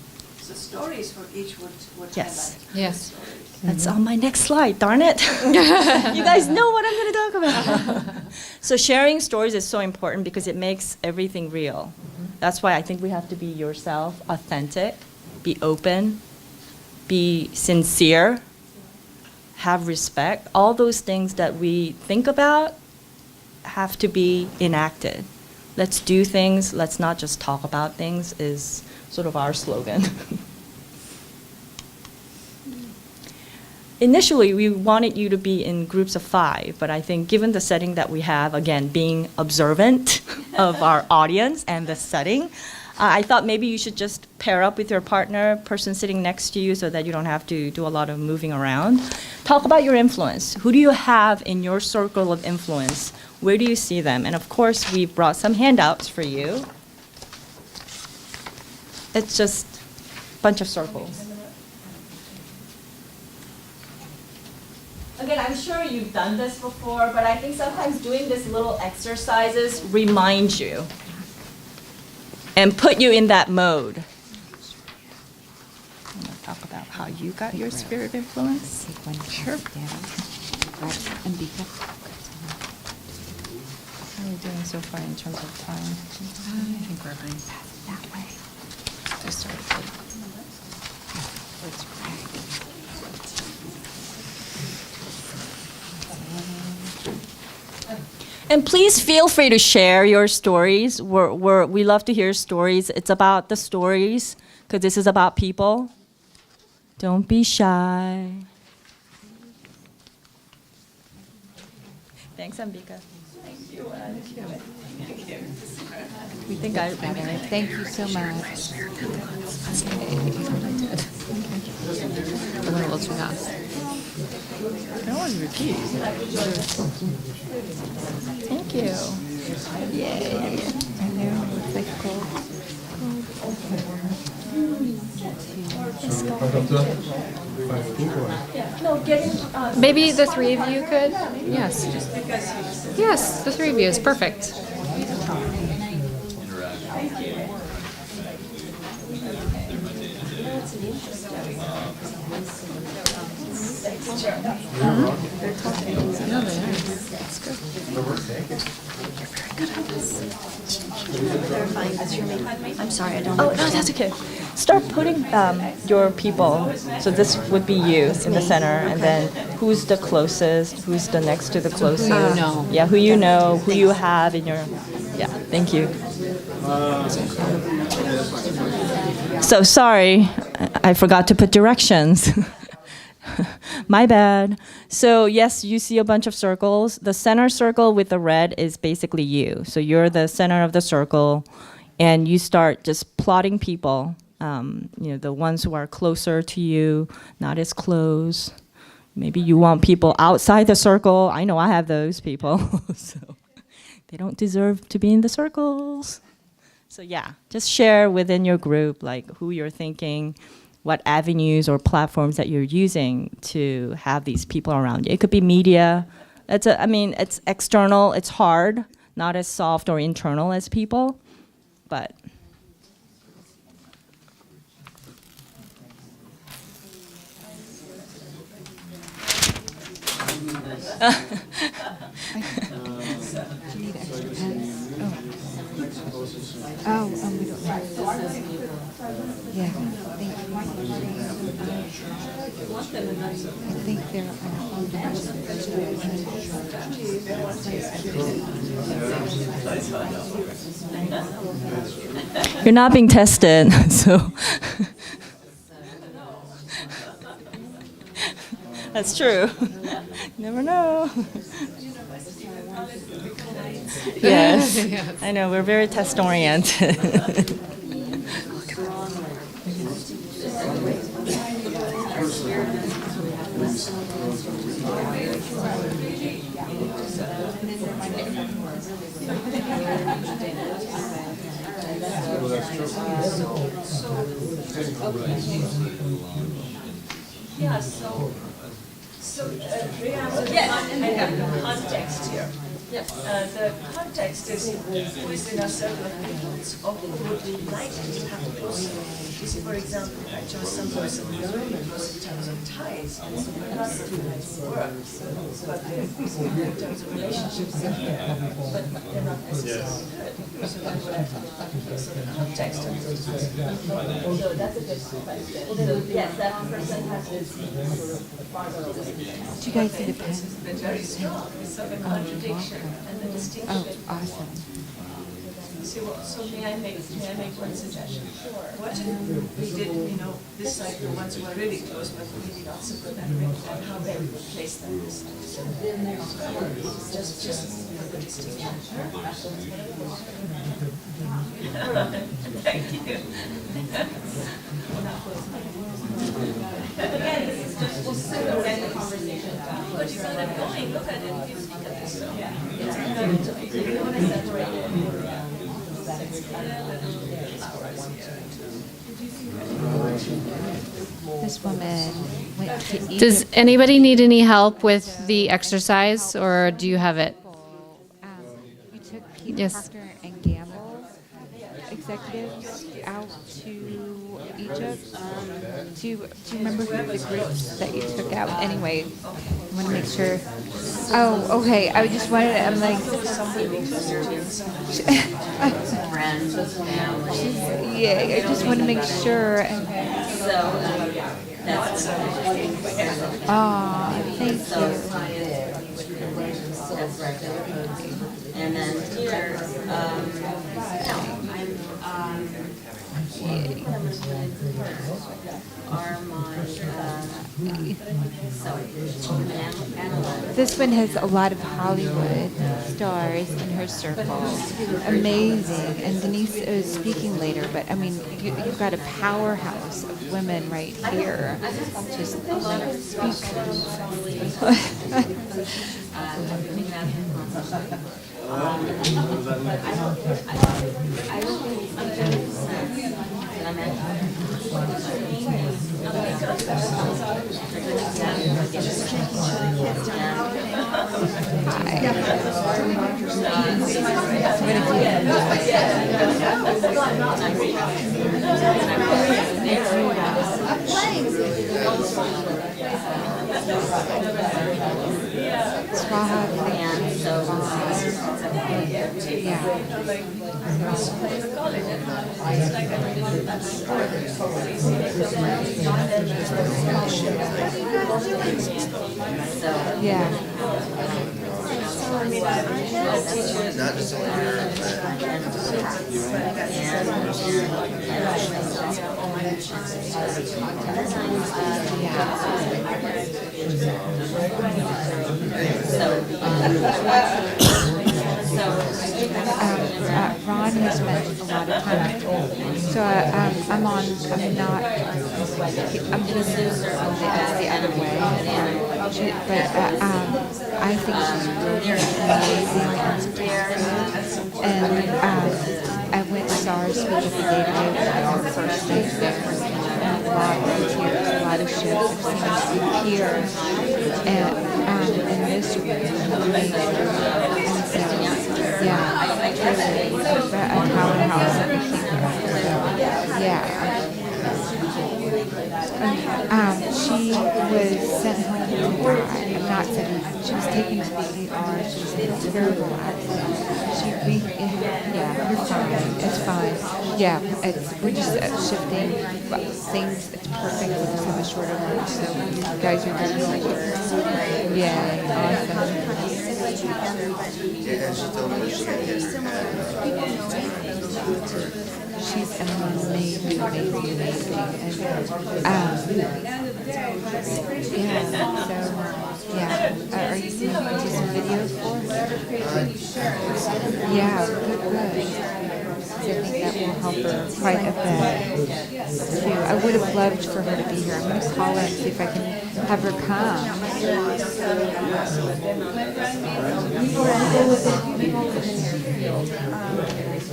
So stories for each would Yes. highlight. Yes. Stories. That's on my next slide, darn it. You guys know what I'm going to talk about. So sharing stories is so important because it makes everything real. That's why I think we have to be yourself, authentic, be open, be sincere, have respect. All those things that we think about have to be enacted. Let's do things, let's not just talk about things is sort of our slogan. Initially, we wanted you to be in groups of 5, but I think given the setting that we have, again, being observant of our audience and the setting, I thought maybe you should just pair up with your partner, person sitting next to you, so that you don't have to do a lot of moving around. Talk about your influence. Who do you have in your circle of influence? Where do you see them? And of course, we've brought some handouts for you. It's just a bunch of circles. Again, I'm sure you've done this before, but I think sometimes doing these little exercises reminds you and put you in that mode. I'm going to talk about how you got your sphere of influence. Sure. How are we doing so far in terms of time? I think we're going that way. Just start And please feel free to share your stories. We love to hear stories. It's about the stories, because this is about people. Don't be shy. Thanks, Ambika. Thank you. We think I better. Thank you so much. A little too fast. No one repeat. Thank you. Yay. I know, it's like gold. No, getting. Maybe the 3 of you could? Yes. Yes, the 3 of you is perfect. I'm sorry, I don't. Oh, no, that's okay. Start putting your people. So this would be you in the center, and then who's the closest, who's the next to the closest. Who you know. Yeah, who you know, who you have in your. Yeah, thank you. So sorry, I forgot to put directions. My bad. So yes, you see a bunch of circles. The center circle with the red is basically you. So you're the center of the circle, and you start just plotting people. The ones who are closer to you, not as close. Maybe you want people outside the circle. I know I have those people. So they don't deserve to be in the circles. So yeah, just share within your group like who you're thinking, what avenues or platforms that you're using to have these people around you. It could be media. It's external, it's hard, not as soft or internal as people, but. We don't have. Yeah, thank you. I think there are. You're not being tested, so. That's true. Never know. Yes, yes. I know, we're very test-oriented. Yeah, Rhea, I have context here. Yes, the context is who is in our circle of influence or who would we like to have close. You see, for example, I chose some person who is really close in terms of ties and someone else who likes work. But in terms of relationships, they're here, but they're not necessarily good. So that's what I thought. So the context of those two. So that's a good question. So yes, that person has this sort of farther away. Do you guys see the pen? It's been very strong. It's like a contradiction and the distinction. Oh, awesome. So may I make one suggestion? Sure. What if we did, this side the ones who are really close, but maybe not so good at it, and how they would place them this side. So then there's just for the distinction. Thank you. Again, this is just to end the conversation. But you got it going. Look at it. You speak at this. It's kind you want to separate it. This woman went to Egypt. Does anybody need any help with the exercise, or do you have it? We took Peter Yes. Procter and Gamble executives out to Egypt. Do you remember who the groups that you took out? Anyway, I want to make sure. Oh, okay. I just wanted. I'm like. Yeah, I just want to make sure. Oh, thank you. And then here, are my, This one has a lot of Hollywood stars in her circle. Amazing. And Denise is speaking later, but I mean, you've got a powerhouse of women right here. Just Not just Ron has spent a lot of time. So I'm just the other way. But I think she's really amazing. And I went to SARS with the data our first day there. And a lot of tears, a lot of shifts. I've seen here and this room. Yeah, truly, a powerhouse of a keeper. Yeah. She was sent home to die. Not sent home. She was taken to the ER. She was in a terrible accident. Yeah, you're fine. It's fine. Yeah, we're just shifting things. It's perfect. We just have a shorter one. So you guys are doing great. Yeah, awesome. She's amazing. Are you doing some videos for her? Yeah, good. I think that will help her quite a bit, too. I would have loved for her to be here. I'm going to call her and see if I can have her come.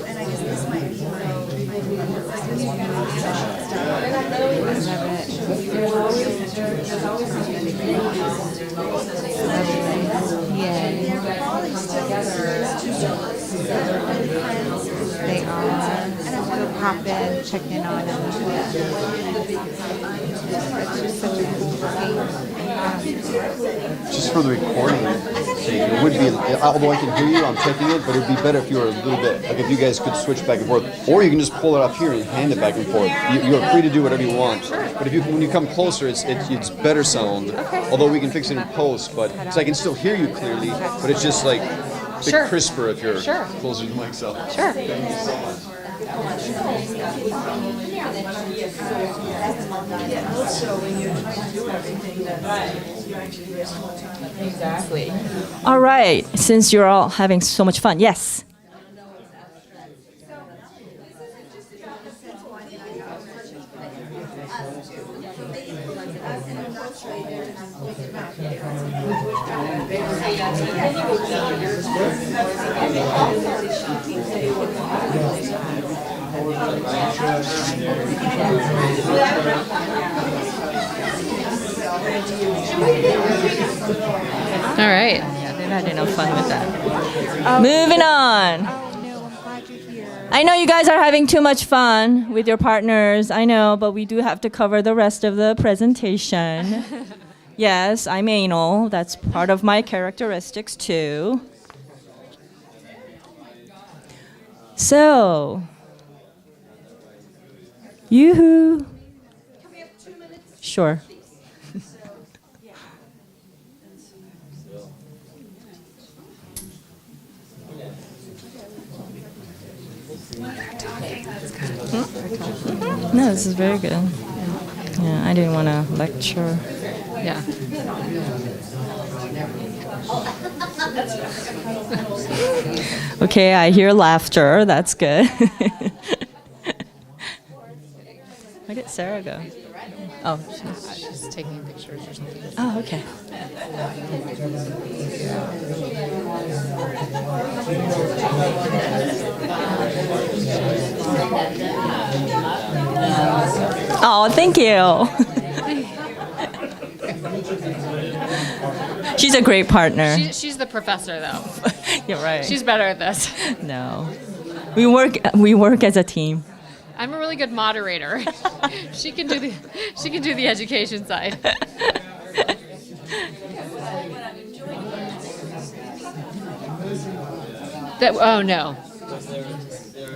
And I guess this might be my Yeah. They are. Go pop in, check in on them. It's just such a cool thing. Just for the recording sake, it would be, although I can hear you, I'm checking it, but it would be better if you were a little bit, like if you guys could switch back and forth, or you can just pull it off here and hand it back and forth. You're free to do whatever you want. But if you, when you come closer, it's better sound. Although we can fix it in post, but so I can still hear you clearly, but it's just like a bit crisper if you're closer to the mic. So Sure. Thank you so much. Also, when you're trying to do everything, that you actually waste more time. Exactly. All right, since you're all having so much fun, yes. All right. Yeah, they've had enough fun with that. Moving on. I know you guys are having too much fun with your partners. I know, but we do have to cover the rest of the presentation. Yes, I'm anal. That's part of my characteristics too. So, yoo-hoo. Sure. No, this is very good. Yeah, I didn't want to lecture. Yeah. Okay, I hear laughter. That's good. Where did Sarah go? Oh, she's taking pictures or something. Oh, okay. Oh, thank you. She's a great partner. She's the professor, though. You're right. She's better at this. No, we work as a team. I'm a really good moderator. She can do the education side. Oh no.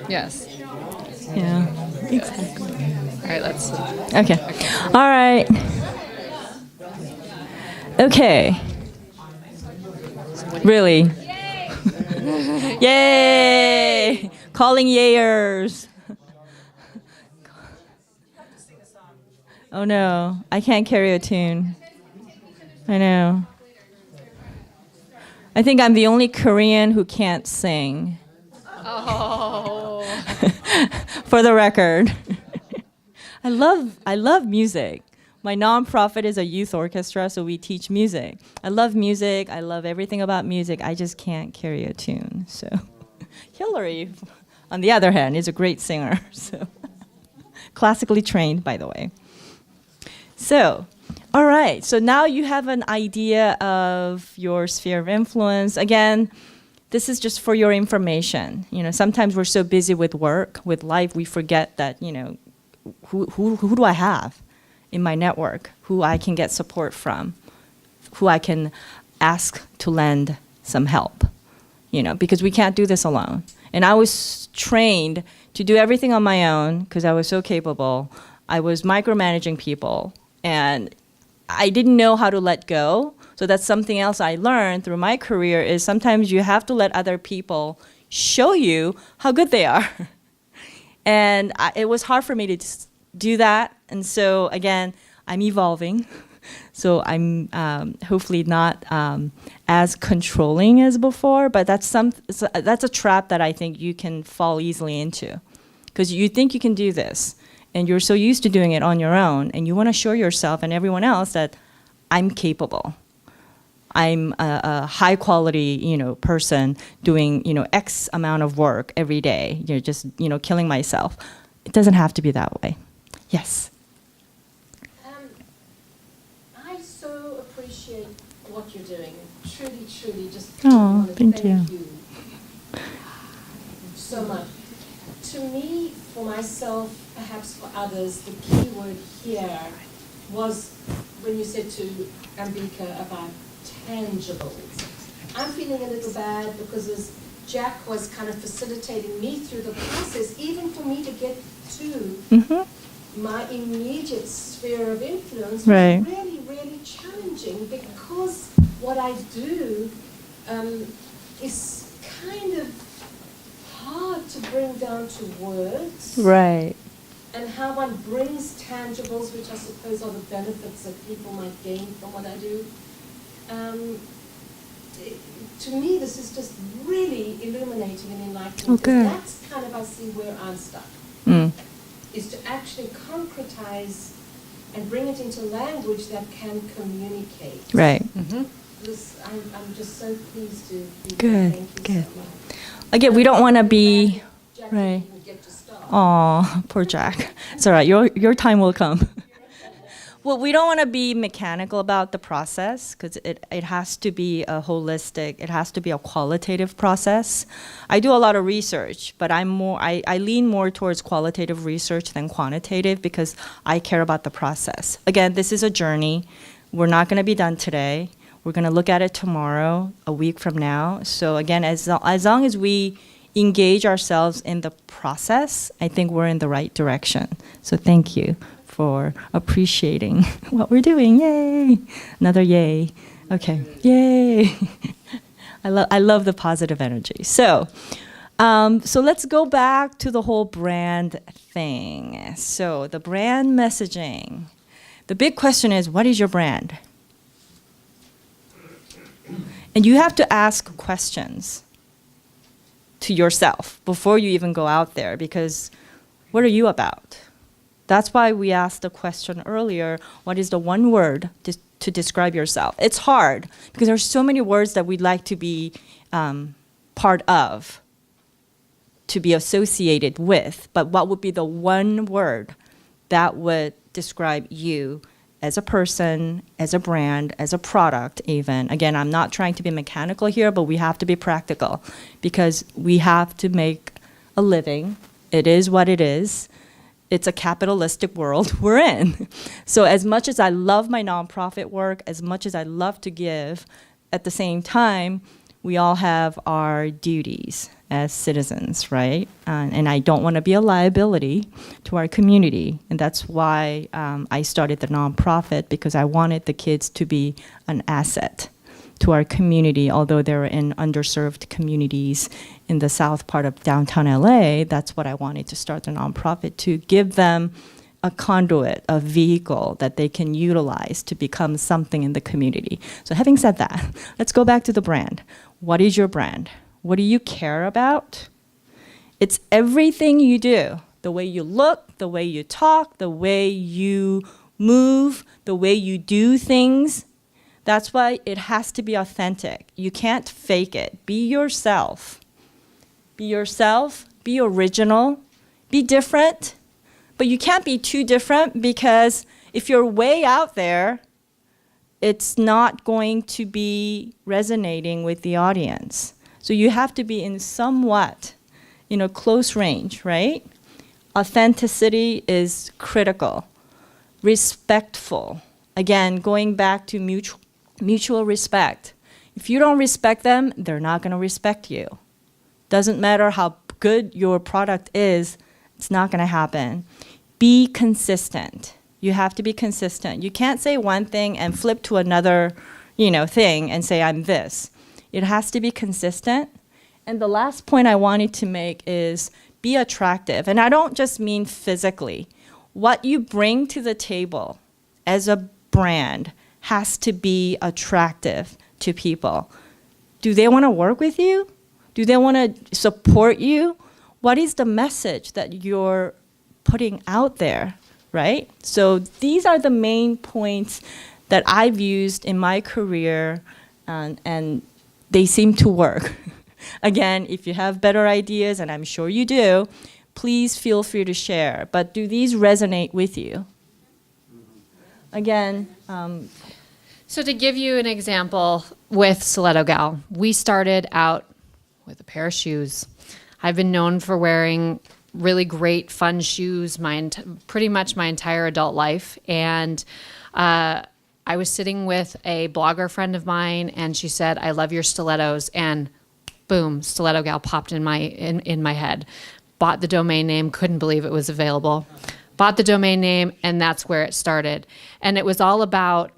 Yes. Yeah. Exactly. All right, let's. Okay. All right. Okay. Really? Yay! Calling yayers. Oh no, I can't carry a tune. I know. I think I'm the only Korean who can't sing. Oh. For the record. I love music. My nonprofit is a youth orchestra, so we teach music. I love music. I love everything about music. I just can't carry a tune. So, Hillary, on the other hand, is a great singer. So, classically trained, by the way. So, all right. So now you have an idea of your sphere of influence. Again, this is just for your information. You know, sometimes we're so busy with work, with life, we forget that, you know, who do I have in my network, who I can get support from, who I can ask to lend some help, you know, because we can't do this alone. And I was trained to do everything on my own because I was so capable. I was micromanaging people, and I didn't know how to let go. So that's something else I learned through my career is sometimes you have to let other people show you how good they are. And it was hard for me to do that. And so, again, I'm evolving. So I'm hopefully not as controlling as before, but that's a trap that I think you can fall easily into. Because you think you can do this, and you're so used to doing it on your own, and you want to show yourself and everyone else that I'm capable. I'm a high quality, you know, person doing, you know, X amount of work every day. You're just, you know, killing myself. It doesn't have to be that way. Yes. I so appreciate what you're doing. Truly, truly, just Aw. want to Thank you. So much. To me, for myself, perhaps for others, the key word here was when you said to Ambika about tangibles. I'm feeling a little bad because as Jack was kind of facilitating me through the process, even for me to get to my immediate sphere of influence was really, really challenging because what I do is kind of hard to bring down to words. Right. And how one brings tangibles, which I suppose are the benefits that people might gain from what I do. To me, this is just really illuminating and enlightening. Oh, good. That's kind of, I see, where I'm stuck. Is to actually concretize and bring it into language that can communicate. Right. I'm just so pleased to be Good, here. Thank you good. so much. Again, we don't want to be, Jack right. didn't even get to start. Aw, poor Jack. It's all right. Your time will come. Well, we don't want to be mechanical about the process because it has to be a holistic, it has to be a qualitative process. I do a lot of research, but I lean more towards qualitative research than quantitative because I care about the process. Again, this is a journey. We're not going to be done today. We're going to look at it tomorrow, a week from now. So again, as long as we engage ourselves in the process, I think we're in the right direction. So thank you for appreciating what we're doing. Yay! Another yay. Okay. Yay! I love the positive energy. So let's go back to the whole brand thing. So the brand messaging. The big question is, what is your brand? And you have to ask questions to yourself before you even go out there, because what are you about? That's why we asked the question earlier, what is the one word to describe yourself? It's hard because there's so many words that we'd like to be part of, to be associated with, but what would be the one word that would describe you as a person, as a brand, as a product even? Again, I'm not trying to be mechanical here, but we have to be practical because we have to make a living. It is what it is. It's a capitalistic world we're in. So as much as I love my nonprofit work, as much as I love to give, at the same time, we all have our duties as citizens, right? And I don't want to be a liability to our community. And that's why I started the nonprofit, because I wanted the kids to be an asset to our community, although they're in underserved communities in the south part of downtown LA. That's what I wanted to start the nonprofit, to give them a conduit, a vehicle that they can utilize to become something in the community. So having said that, let's go back to the brand. What is your brand? What do you care about? It's everything you do. The way you look, the way you talk, the way you move, the way you do things. That's why it has to be authentic. You can't fake it. Be yourself. Be yourself, be original, be different, but you can't be too different, because if you're way out there, it's not going to be resonating with the audience. So you have to be in somewhat, close range, right? Authenticity is critical. Respectful. Again, going back to mutual respect. If you don't respect them, they're not going to respect you. Doesn't matter how good your product is, it's not going to happen. Be consistent. You have to be consistent. You can't say one thing and flip to another, thing and say, I'm this. It has to be consistent. And the last point I wanted to make is be attractive. And I don't just mean physically. What you bring to the table as a brand has to be attractive to people. Do they want to work with you? Do they want to support you? What is the message that you're putting out there, right? So these are the main points that I've used in my career, and they seem to work. Again, if you have better ideas, and I'm sure you do, please feel free to share. But do these resonate with you? Again, So to give you an example with Stiletto Gal, we started out with a pair of shoes. I've been known for wearing really great, fun shoes pretty much my entire adult life. And I was sitting with a blogger friend of mine, and she said, "I love your stilettos." And boom, Stiletto Gal popped in my head. Bought the domain name, couldn't believe it was available. Bought the domain name, and that's where it started. And it was all about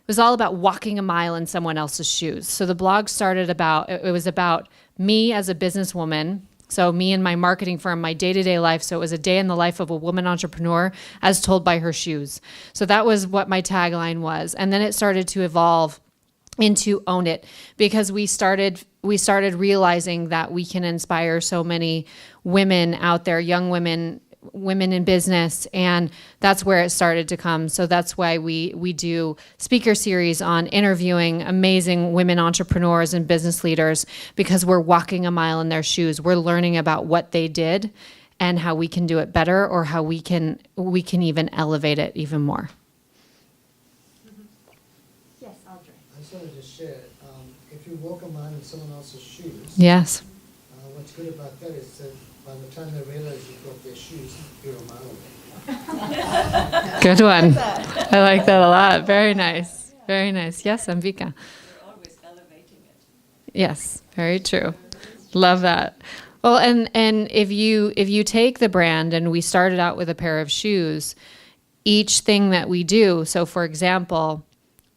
walking a mile in someone else's shoes. So the blog started it was about me as a businesswoman. So me and my marketing firm, my day-to-day life. So it was a day in the life of a woman entrepreneur as told by her shoes. So that was what my tagline was. And then it started to evolve into Own It, because we started realizing that we can inspire so many women out there, young women in business, and that's where it started to come. So that's why we do speaker series on interviewing amazing women entrepreneurs and business leaders, because we're walking a mile in their shoes. We're learning about what they did and how we can do it better, or how we can even elevate it even more. Yes, Audrey. I just wanted to share, if you walk a mile in someone else's shoes. Yes. What's good about that is that by the time they realize you've got their shoes, you're a mile away. Good one. I like that a lot. Very nice. Very nice. Yes, Ambika. We're always elevating it. Yes, very true. Love that. Well, and if you take the brand, and we started out with a pair of shoes, each thing that we do, so for example,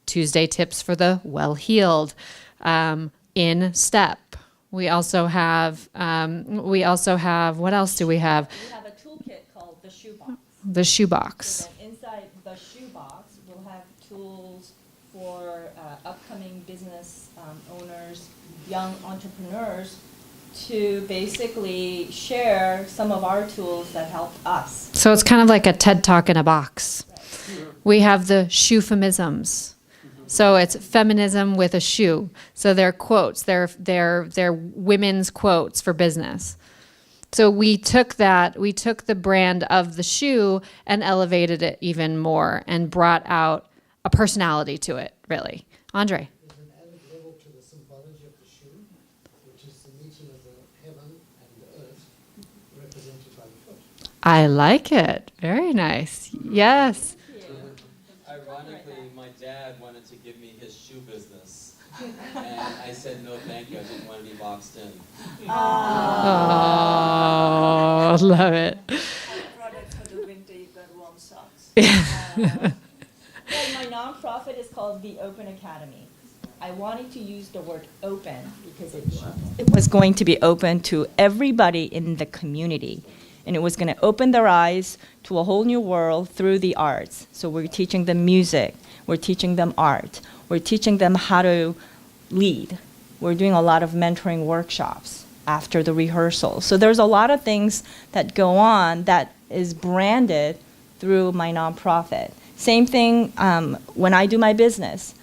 Tuesday tips for the well-heeled, in step. We also have, what else do we have? We have a toolkit called the shoebox. The shoebox. So then inside the shoebox, we'll have tools for upcoming business owners, young entrepreneurs, to basically share some of our tools that help us. So it's kind of like a TED Talk in a box. Right. We have the shoefemisms. So it's feminism with a shoe. So they're quotes. They're women's quotes for business. So we took the brand of the shoe and elevated it even more and brought out a personality to it, really. Andre. There's an added level to the symbology of the shoe, which is the meeting of the heaven and the earth represented by the foot. I like it. Very nice. Yes. Ironically, my dad wanted to give me his shoe business, and I said no thank you, I didn't want to be boxed in. Oh, love it. Product for the winter, you've got warm socks. My nonprofit is called the Open Academy. I wanted to use the word open because it was going to be open to everybody in the community. And it was going to open their eyes to a whole new world through the arts. So we're teaching them music. We're teaching them art. We're teaching them how to lead. We're doing a lot of mentoring workshops after the rehearsal. So there's a lot of things that go on that is branded through my nonprofit. Same thing when I do my business.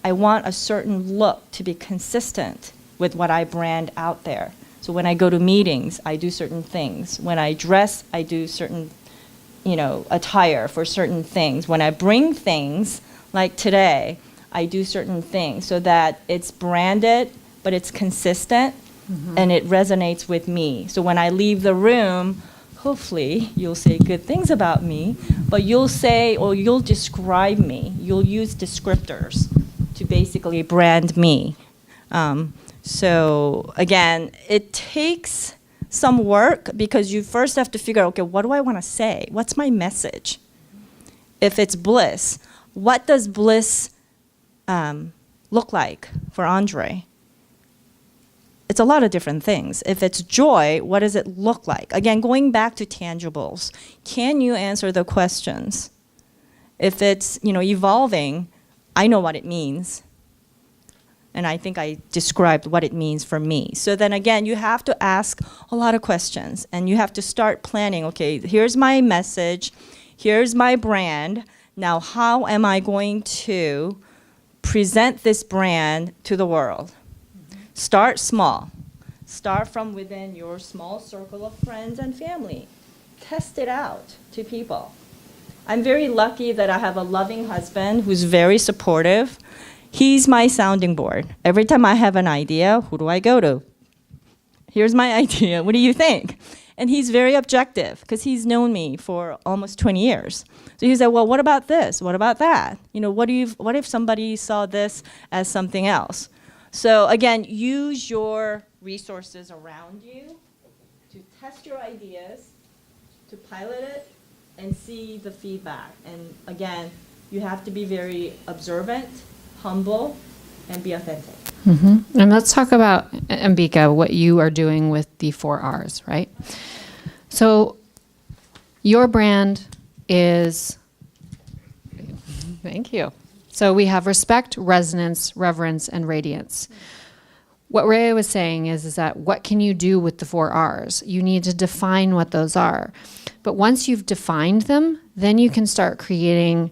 I want a certain look to be consistent with what I brand out there. So when I go to meetings, I do certain things. When I dress, I do certain, attire for certain things. When I bring things, like today, I do certain things so that it's branded, but it's consistent, and it resonates with me. So when I leave the room, hopefully you'll say good things about me, but you'll say, or you'll describe me. You'll use descriptors to basically brand me. So again, it takes some work because you first have to figure out, okay, what do I want to say? What's my message? If it's bliss, what does bliss look like for Andre? It's a lot of different things. If it's joy, what does it look like? Again, going back to tangibles, can you answer the questions? If it's evolving, I know what it means. And I think I described what it means for me. So then again, you have to ask a lot of questions and you have to start planning, okay, here's my message, here's my brand. Now, how am I going to present this brand to the world? Start small. Start from within your small circle of friends and family. Test it out to people. I'm very lucky that I have a loving husband who's very supportive. He's my sounding board. Every time I have an idea, who do I go to? Here's my idea. What do you think? And he's very objective because he's known me for almost 20 years. So he said, well, what about this? What about that? You know, what if somebody saw this as something else? So again, use your resources around you to test your ideas, to pilot it, and see the feedback. And again, you have to be very observant, humble, and be authentic. Mm-hmm. And let's talk about, Ambika, what you are doing with the 4 R's, right? So your brand is, thank you. So we have respect, resonance, reverence, and radiance. What Rhea was saying is that what can you do with the 4 R's? You need to define what those are. But once you've defined them, then you can start creating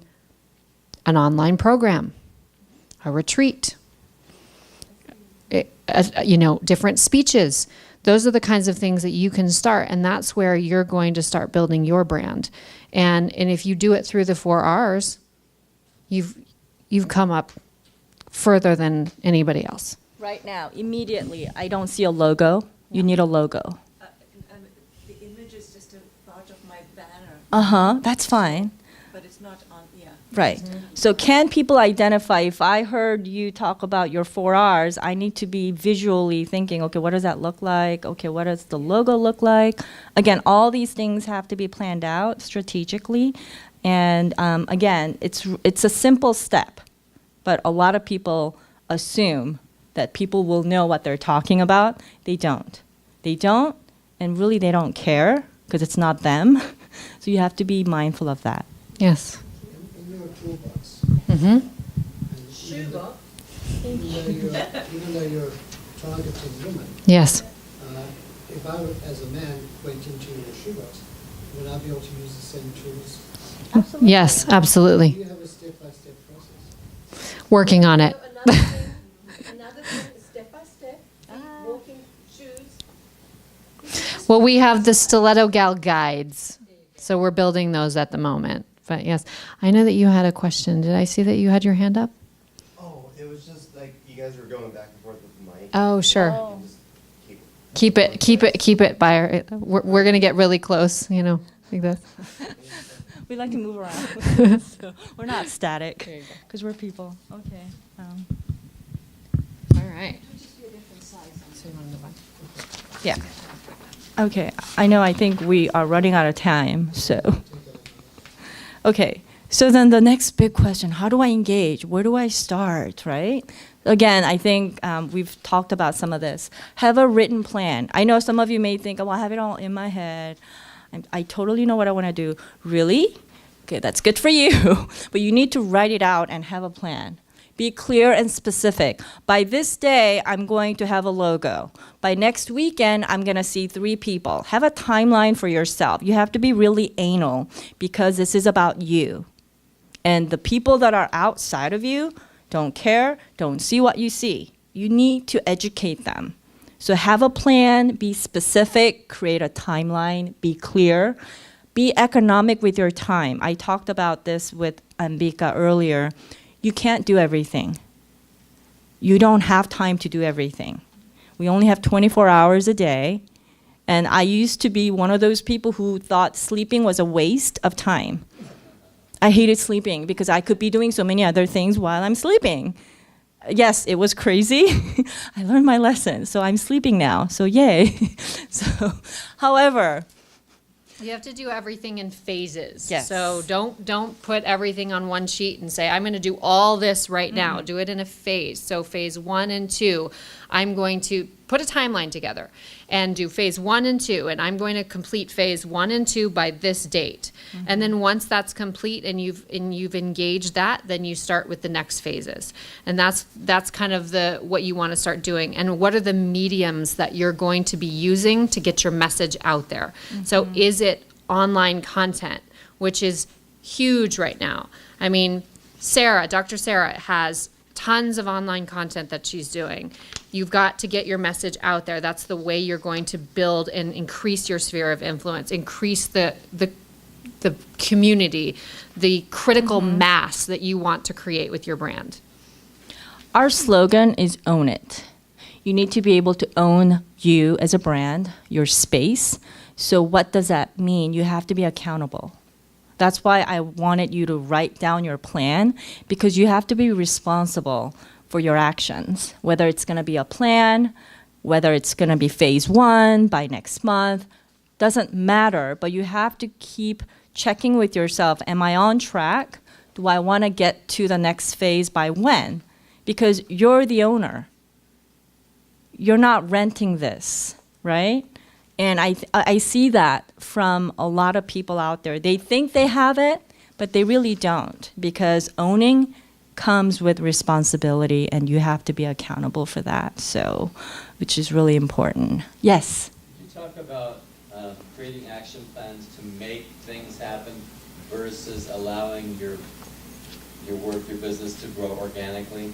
an online program, a retreat, different speeches. Those are the kinds of things that you can start, and that's where you're going to start building your brand. And if you do it through the 4 R's, you've come up further than anybody else. Right now, immediately, I don't see a logo. You need a logo. The image is just a part of my banner. That's fine. But it's not on, yeah. Right. So can people identify, if I heard you talk about your 4 R's, I need to be visually thinking, okay, what does that look like? Okay, what does the logo look like? Again, all these things have to be planned out strategically. And again, it's a simple step, but a lot of people assume that people will know what they're talking about. They don't. They don't, and really they don't care because it's not them. So you have to be mindful of that. Yes. In your toolbox. Mm-hmm. Shoebox. Even though you're targeting women. Yes. If I, as a man, went into your shoebox, would I be able to use the same tools? Absolutely. Yes, absolutely. Do you have a step-by-step process? Working on it. Another thing is step by step, walking shoes. Well, we have the Stiletto Gal guides, so we're building those at the moment. But yes, I know that you had a question. Did I see that you had your hand up? Oh, it was just like you guys were going back and forth with the mic. Oh, sure. Keep it by our, we're going to get really close, like this. We like to move around. So we're not static because we're people. Okay. All right. Yeah. Okay. I think we are running out of time. So. Okay. So then the next big question, how do I engage? Where do I start, right? Again, I think we've talked about some of this. Have a written plan. I know some of you may think, oh, I have it all in my head. I totally know what I want to do. Really? Okay, that's good for you. But you need to write it out and have a plan. Be clear and specific. By this day, I'm going to have a logo. By next weekend, I'm going to see 3 people. Have a timeline for yourself. You have to be really anal because this is about you. And the people that are outside of you don't care, don't see what you see. You need to educate them. So have a plan, be specific, create a timeline, be clear, be economic with your time. I talked about this with Ambika earlier. You can't do everything. You don't have time to do everything. We only have 24 hours a day. And I used to be one of those people who thought sleeping was a waste of time. I hated sleeping because I could be doing so many other things while I'm sleeping. Yes, it was crazy. I learned my lesson, so I'm sleeping now, so yay. So, however, you have to do everything in phases. Yes. So don't put everything on one sheet and say, I'm going to do all this right now. Do it in a phase. So phase 1 and 2, I'm going to put a timeline together and do phase 1 and 2, and I'm going to complete phase 1 and 2 by this date. And then once that's complete and you've engaged that, then you start with the next phases. And that's kind of what you want to start doing. And what are the mediums that you're going to be using to get your message out there? So is it online content, which is huge right now? I mean, Dr. Sarah has tons of online content that she's doing. You've got to get your message out there. That's the way you're going to build and increase your sphere of influence, increase the community, the critical mass that you want to create with your brand. Our slogan is own it. You need to be able to own you as a brand, your space. So what does that mean? You have to be accountable. That's why I wanted you to write down your plan, because you have to be responsible for your actions, whether it's going to be a plan, whether it's going to be phase 1 by next month, doesn't matter, but you have to keep checking with yourself, am I on track? Do I want to get to the next phase by when? Because you're the owner. You're not renting this, right? And I see that from a lot of people out there. They think they have it, but they really don't, because owning comes with responsibility, and you have to be accountable for that, so, which is really important. Yes? You talk about creating action plans to make things happen versus allowing your work, your business to grow organically.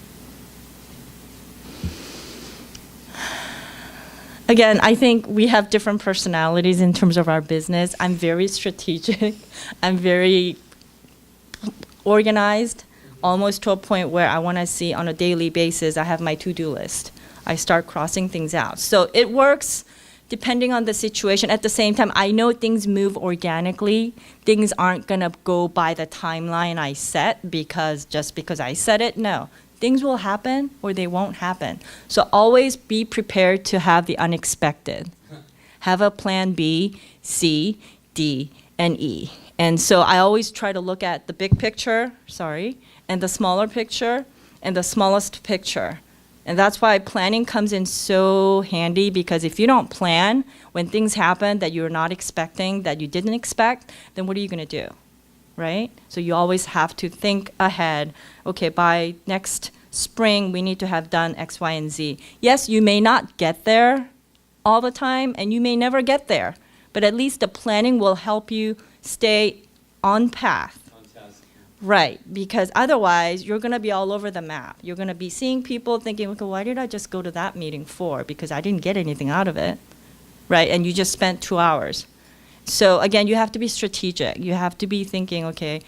Again, I think we have different personalities in terms of our business. I'm very strategic. I'm very organized, almost to a point where I want to see on a daily basis, I have my to-do list. I start crossing things out. So it works depending on the situation. At the same time, I know things move organically. Things aren't going to go by the timeline I set just because I said it. No. Things will happen or they won't happen. So always be prepared to have the unexpected. Have a plan B, C, D, and E. And so I always try to look at the big picture, and the smaller picture, and the smallest picture. And that's why planning comes in so handy, because if you don't plan, when things happen that you're not expecting, that you didn't expect, then what are you going to do? Right? So you always have to think ahead. Okay, by next spring, we need to have done X, Y, and Z. Yes, you may not get there all the time, and you may never get there, but at least the planning will help you stay on path. Right, because otherwise, you're going to be all over the map. You're going to be seeing people thinking, okay, why did I just go to that meeting for? Because I didn't get anything out of it, right? And you just spent 2 hours. So again, you have to be strategic. You have to be thinking, okay,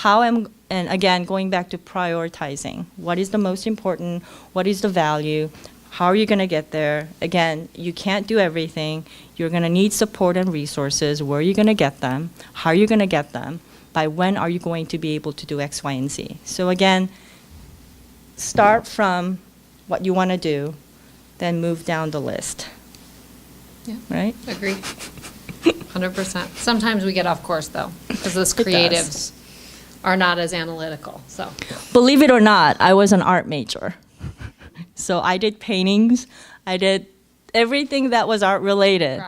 and again, going back to prioritizing. What is the most important? What is the value? How are you going to get there? Again, you can't do everything. You're going to need support and resources. Where are you going to get them? How are you going to get them? By when are you going to be able to do X, Y, and Z? So again, start from what you want to do, then move down the list. Yeah. Right? Agree. 100%. Sometimes we get off course, though, because those creatives are not as analytical. So, believe it or not, I was an art major. So I did paintings. I did everything that was art related.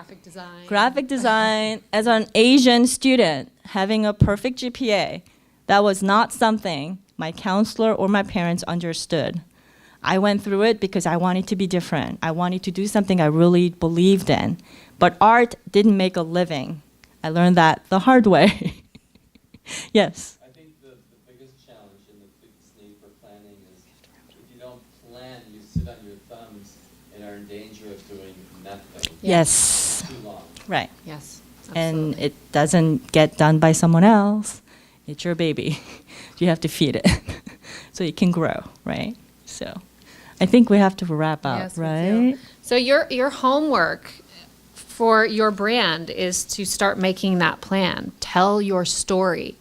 Graphic design. As an Asian student, having a perfect GPA, that was not something my counselor or my parents understood. I went through it because I wanted to be different. I wanted to do something I really believed in. But art didn't make a living. I learned that the hard way. Yes? I think the biggest challenge and the biggest need for planning is if you don't plan, you sit on your thumbs and are in danger of doing nothing. Yes. Too long. Right. Yes. And it doesn't get done by someone else. It's your baby. You have to feed it so it can grow, right? So I think we have to wrap up, Yes, we right? do. So your homework for your brand is to start making that plan. Tell your story.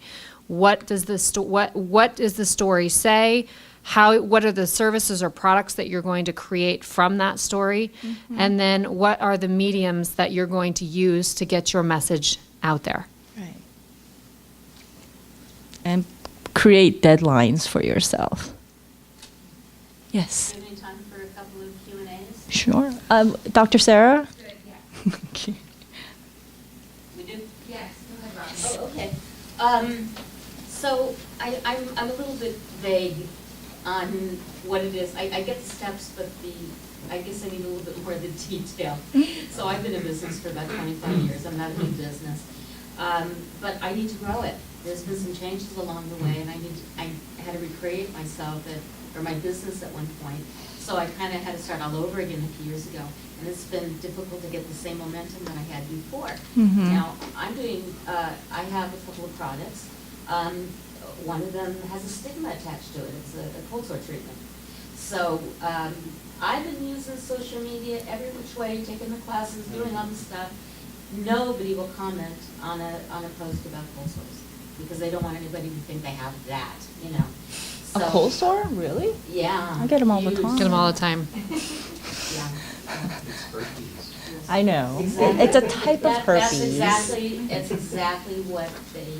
What does the what does the story say? What are the services or products that you're going to create from that story? Mm-hmm. And then what are the mediums that you're going to use to get your message out there? Right. And create deadlines for yourself. Yes. Do you have any time for a couple of Q&As? Sure. Dr. Sarah? Good, yeah. Okay. We do? Yes, go ahead, Rob. Oh, okay. So I'm a little bit vague on what it is. I get the steps, but I guess I need a little bit more of the detail. So I've been in business for about 25 years. I'm not a new business. But I need to grow it. There's been some changes along the way, and I had to recreate myself or my business at one point. So I kind of had to start all over again a few years ago. And it's been difficult to get the same momentum that I had before. Mm-hmm. Now, I have a couple of products. One of them has a stigma attached to it. It's a cold sore treatment. So I've been using social media every which way, taking the classes, doing all the stuff. Nobody will comment on a post about cold sores because they don't want anybody to think they have that, you know. A So- cold sore? Really? Yeah. I get them all the huge. time. Get them all the time. Yeah. I know. Exactly. It's a type of herpes. It's exactly what they,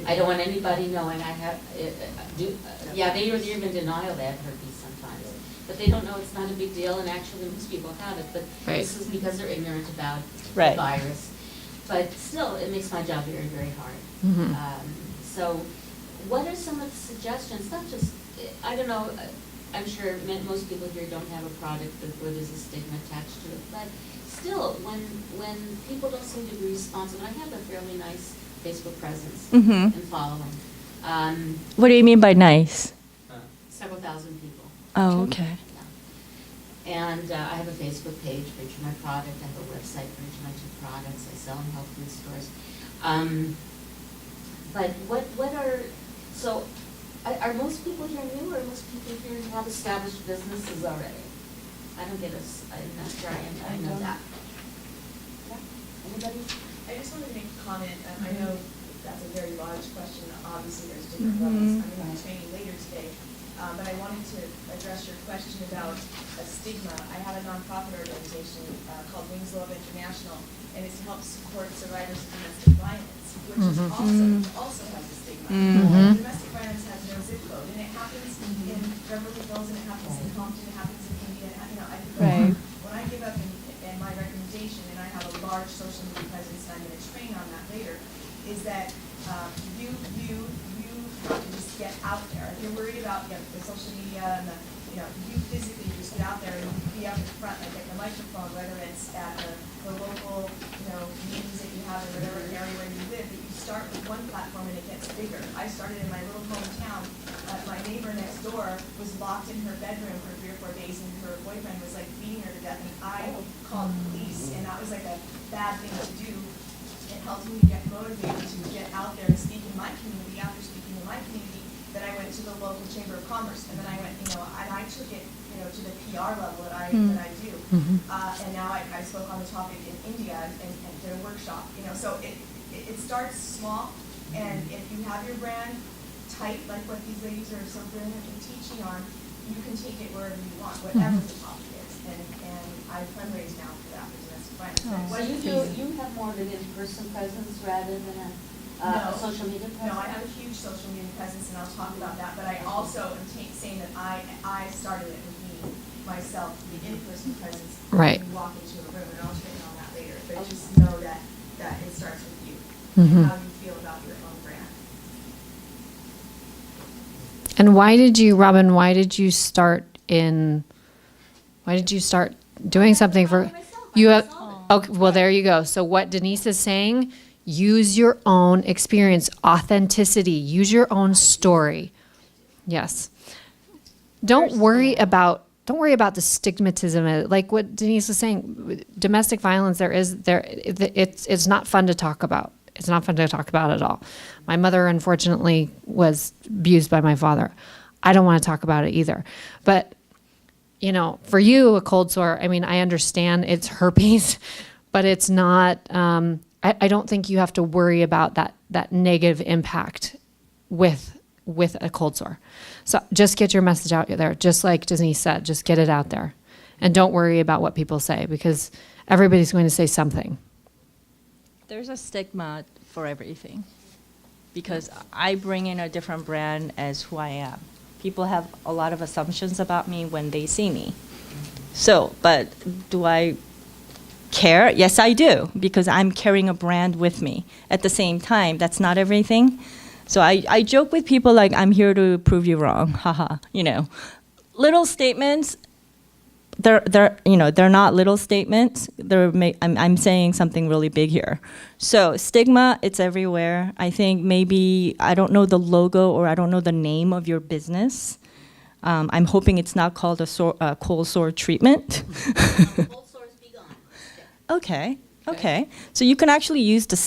I don't want anybody knowing I have, yeah, they are even in denial they have herpes sometimes. But they don't know it's not a big deal, and actually most people have it, but Right. this is because they're ignorant about Right. the virus. But still, it makes my job very, very hard. Mhm. So what are some of the suggestions, not just, I don't know, I'm sure most people here don't have a product where there's a stigma attached to it, but still, when people don't seem to be responsive, and I have a fairly nice Facebook presence Mhm. and following, What do you mean by nice? several thousand people. Oh, okay. And I have a Facebook page for each of my product. I have a website for each of my 2 products. I sell in health food stores. But what are, so are most people here new, or are most people here who have established businesses already? I don't get I'm not sure I know that. Yeah? Anybody? I just wanted to make a comment. I know that's a very large question. Obviously, there's different levels. I'm going to be training later today. But I wanted to address your question about a stigma. I have a nonprofit organization called Wings Love International, and it's to help support survivors of domestic violence, which is also has a stigma. Domestic violence has no zip code, and it happens in Beverly Hills, and it happens in Compton, it happens in India. You know, I could go on. When I give up in my recommendation, and I have a large social media presence, and I'm going to train on that later, is that you have to just get out there. If you're worried about the social media and you physically just get out there and you be up in front, like at the microphone, whether it's at the local, meetings that you have in whatever area where you live, that you start with one platform and it gets bigger. I started in my little hometown. My neighbor next door was locked in her bedroom for 3 or 4 days, and her boyfriend was like beating her to death, and I called the police, and that was like a bad thing to do. It helped me get motivated to get out there and speak in my community. After speaking in my community, then I went to the local chamber of commerce, and then I went, and I took it, to the PR level that I do. And now I spoke on the topic in India and did a workshop. So it starts small, and if you have your brand tight, like what these ladies are something teaching on, you can take it wherever you want, whatever the topic is. And I fundraise now for that business. So you have more of an in-person presence rather than a social media presence? No, I have a huge social media presence, and I'll talk about that. But I also am saying that I started it with me, myself, the in-person presence. Right. When you walk into a room, and I'll train on that later. But just know that it starts with you and how you feel about your own brand. And why did you, Robin, why did you start doing something for, you have, okay, well, there you go. So what Denise is saying, use your own experience, authenticity, use your own story. Yes. Don't worry about the stigmatism, like what Denise was saying. Domestic violence, it's not fun to talk about. It's not fun to talk about at all. My mother, unfortunately, was abused by my father. I don't want to talk about it either. But, for you, a cold sore, I understand it's herpes, but it's not, I don't think you have to worry about that negative impact with a cold sore. So just get your message out there, just like Denise said, just get it out there. And don't worry about what people say, because everybody's going to say something. There's a stigma for everything, because I bring in a different brand as who I am. People have a lot of assumptions about me when they see me. So, but do I care? Yes, I do, because I'm carrying a brand with me. At the same time, that's not everything. So I joke with people like, I'm here to prove you wrong, haha, Little statements, they're not little statements. I'm saying something really big here. So stigma, it's everywhere. I think maybe, I don't know the logo or I don't know the name of your business. I'm hoping it's not called a cold sore treatment. Cold sores be gone. Okay. So you can actually use the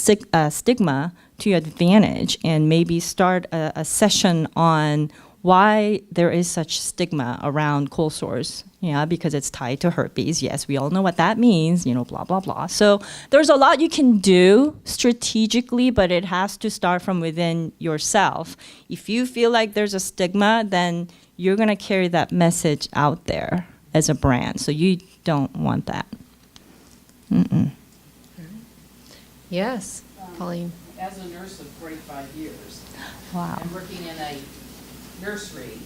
stigma to your advantage and maybe start a session on why there is such stigma around cold sores. Yeah, because it's tied to herpes. Yes, we all know what that means, blah, blah, blah. So there's a lot you can do strategically, but it has to start from within yourself. If you feel like there's a stigma, then you're going to carry that message out there as a brand. So you don't want that. Mm-mm. Yes, Pauline. As a nurse of 45 years, Wow. and working in a nursery,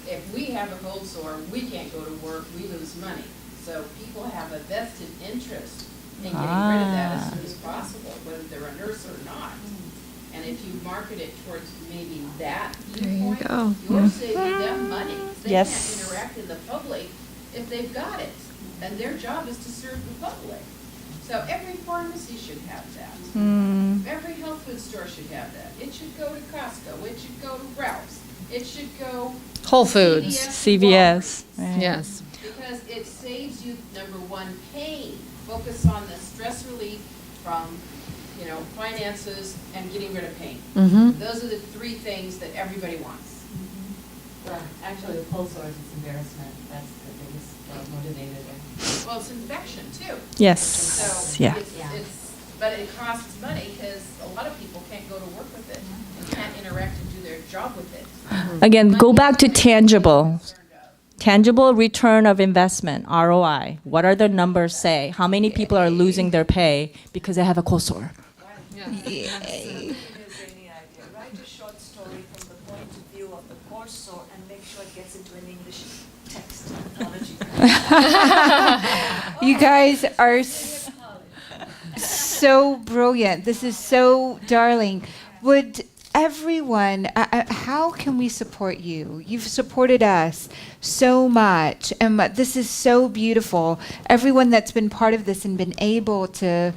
if we have a cold sore, we can't go to work, we lose money. So people have a vested interest in getting rid of that as soon as possible, whether they're a nurse or not. And if you market it towards maybe that viewpoint, go. you're saving them money. They Yes. can't interact in the public if they've got it. And their job is to serve the public. So every pharmacy should have that. Every health food store should have that. It should go to Costco. It should go to Ralph's. It should go Whole to Foods. CVS. Right. Yes. because it saves you, number one, pain. Focus on the stress relief from, finances and getting rid of pain. Mm-hmm. Those are the three things that everybody wants. Well, actually, the cold sores, it's embarrassment. That's the biggest motivator. Well, it's infection too. Yes. So Yeah. but it costs money because a lot of people can't go to work with it and can't interact and do their job with it. Again, go back to tangible. Tangible return of investment, ROI. What are the numbers say? How many people are losing their pay because they have a cold sore? Write a short story from the point of view of the cold sore and make sure it gets into an English text anthology. You guys are so brilliant. This is so darling. Would everyone, how can we support you? You've supported us so much, and this is so beautiful. Everyone that's been part of this and been able to,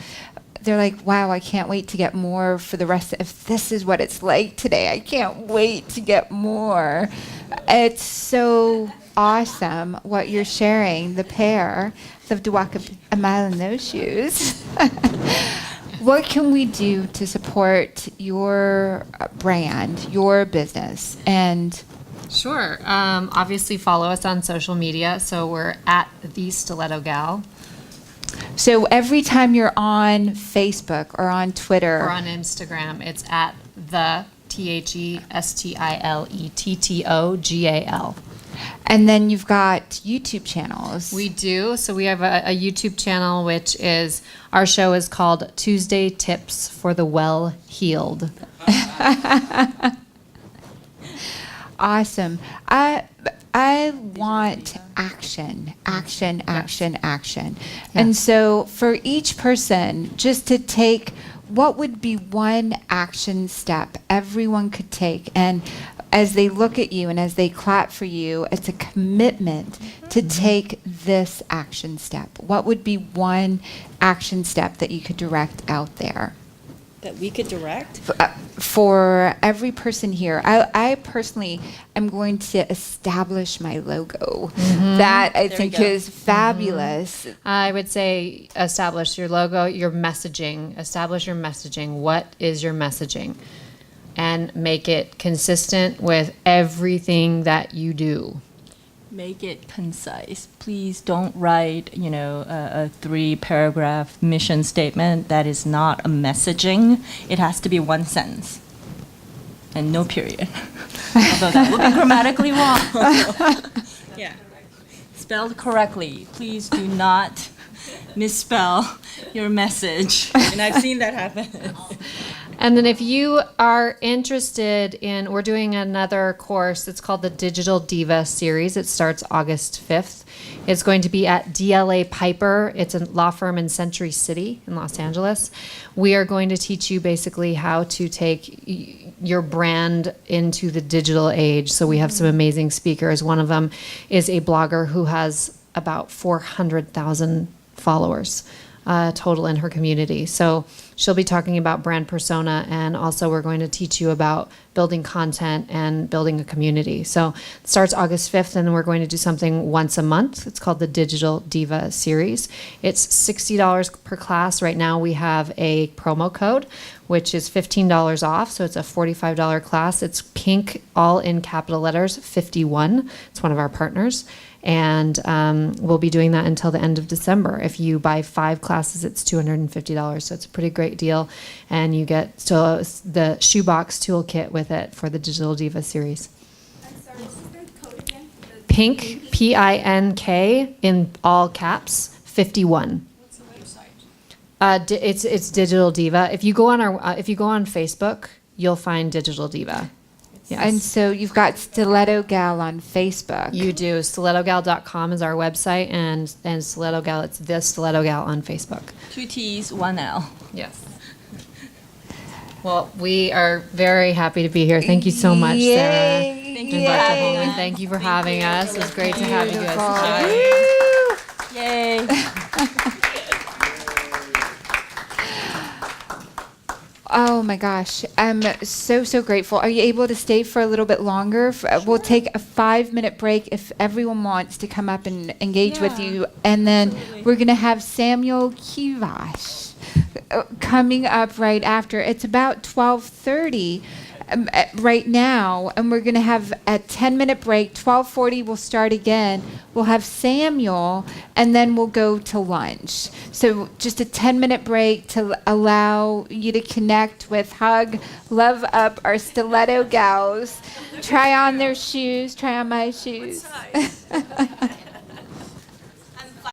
they're like, wow, I can't wait to get more for the rest. If this is what it's like today, I can't wait to get more. It's so awesome what you're sharing, the pair. Love to walk a mile in those shoes. What can we do to support your brand, your business? And Sure. Obviously, follow us on social media. So we're at the Stiletto Gal. so every time you're on Facebook or on Twitter, Or on Instagram, it's at the TheStilettoGal. and then you've got YouTube channels. We do. So we have a YouTube channel, which is, our show is called Tuesday Tips for the Well-Heeled. Awesome. I want action. And so for each person, just to take, what would be one action step everyone could take? And as they look at you and as they clap for you, it's a commitment to take this action step. What would be one action step that you could direct out there? That we could direct? For every person here, I personally am going to establish my logo. That I think is fabulous. I would say establish your logo, your messaging. Establish your messaging. What is your messaging? And make it consistent with everything that you do. Make it concise. Please don't write, a 3-paragraph mission statement. That is not a messaging. It has to be one sentence and no period. Although that would be grammatically wrong. Yeah. Spelled correctly. Please do not misspell your message. And I've seen that happen. And then if you are interested in, we're doing another course. It's called the Digital Diva Series. It starts August 5th. It's going to be at DLA Piper. It's a law firm in Century City in Los Angeles. We are going to teach you basically how to take your brand into the digital age. So we have some amazing speakers. One of them is a blogger who has about 400,000 followers total in her community. So she'll be talking about brand persona, and also we're going to teach you about building content and building a community. So it starts August 5th, and we're going to do something once a month. It's called the Digital Diva Series. It's $60 per class. Right now we have a promo code, which is $15 off. So it's a $45 class. It's pink, all in capital letters, 51. It's one of our partners. And we'll be doing that until the end of December. If you buy 5 classes, it's $250. So it's a pretty great deal. And you get the shoebox toolkit with it for the Digital Diva series. I'm sorry, what's the code again? Pink, P-I-N-K, in all caps, 51. What's the website? It's Digital Diva. If you go on Facebook, you'll find Digital Diva. Yes. And so you've got Stiletto Gal on Facebook. You do. StilettoGal.com is our website, and Stiletto Gal, it's the Stiletto Gal on Facebook. 2 T's, 1 L. Yes. Well, we are very happy to be here. Thank you so much, Sarah. Thank And you. Dr. Holman, thank you for having us. It was great to have you guys. Yay. Oh my gosh, I'm so grateful. Are you able to stay for a little bit longer? We'll take a 5-minute break if everyone wants to come up and engage with you. And then we're going to have Samuel Kivash coming up right after. It's about 12:30 right now, and we're going to have a 10-minute break. 12:40 we'll start again. We'll have Samuel, and then we'll go to lunch. So just a 10-minute break to allow you to connect with, hug, love up our Stiletto Gals, try on their shoes, try on my shoes.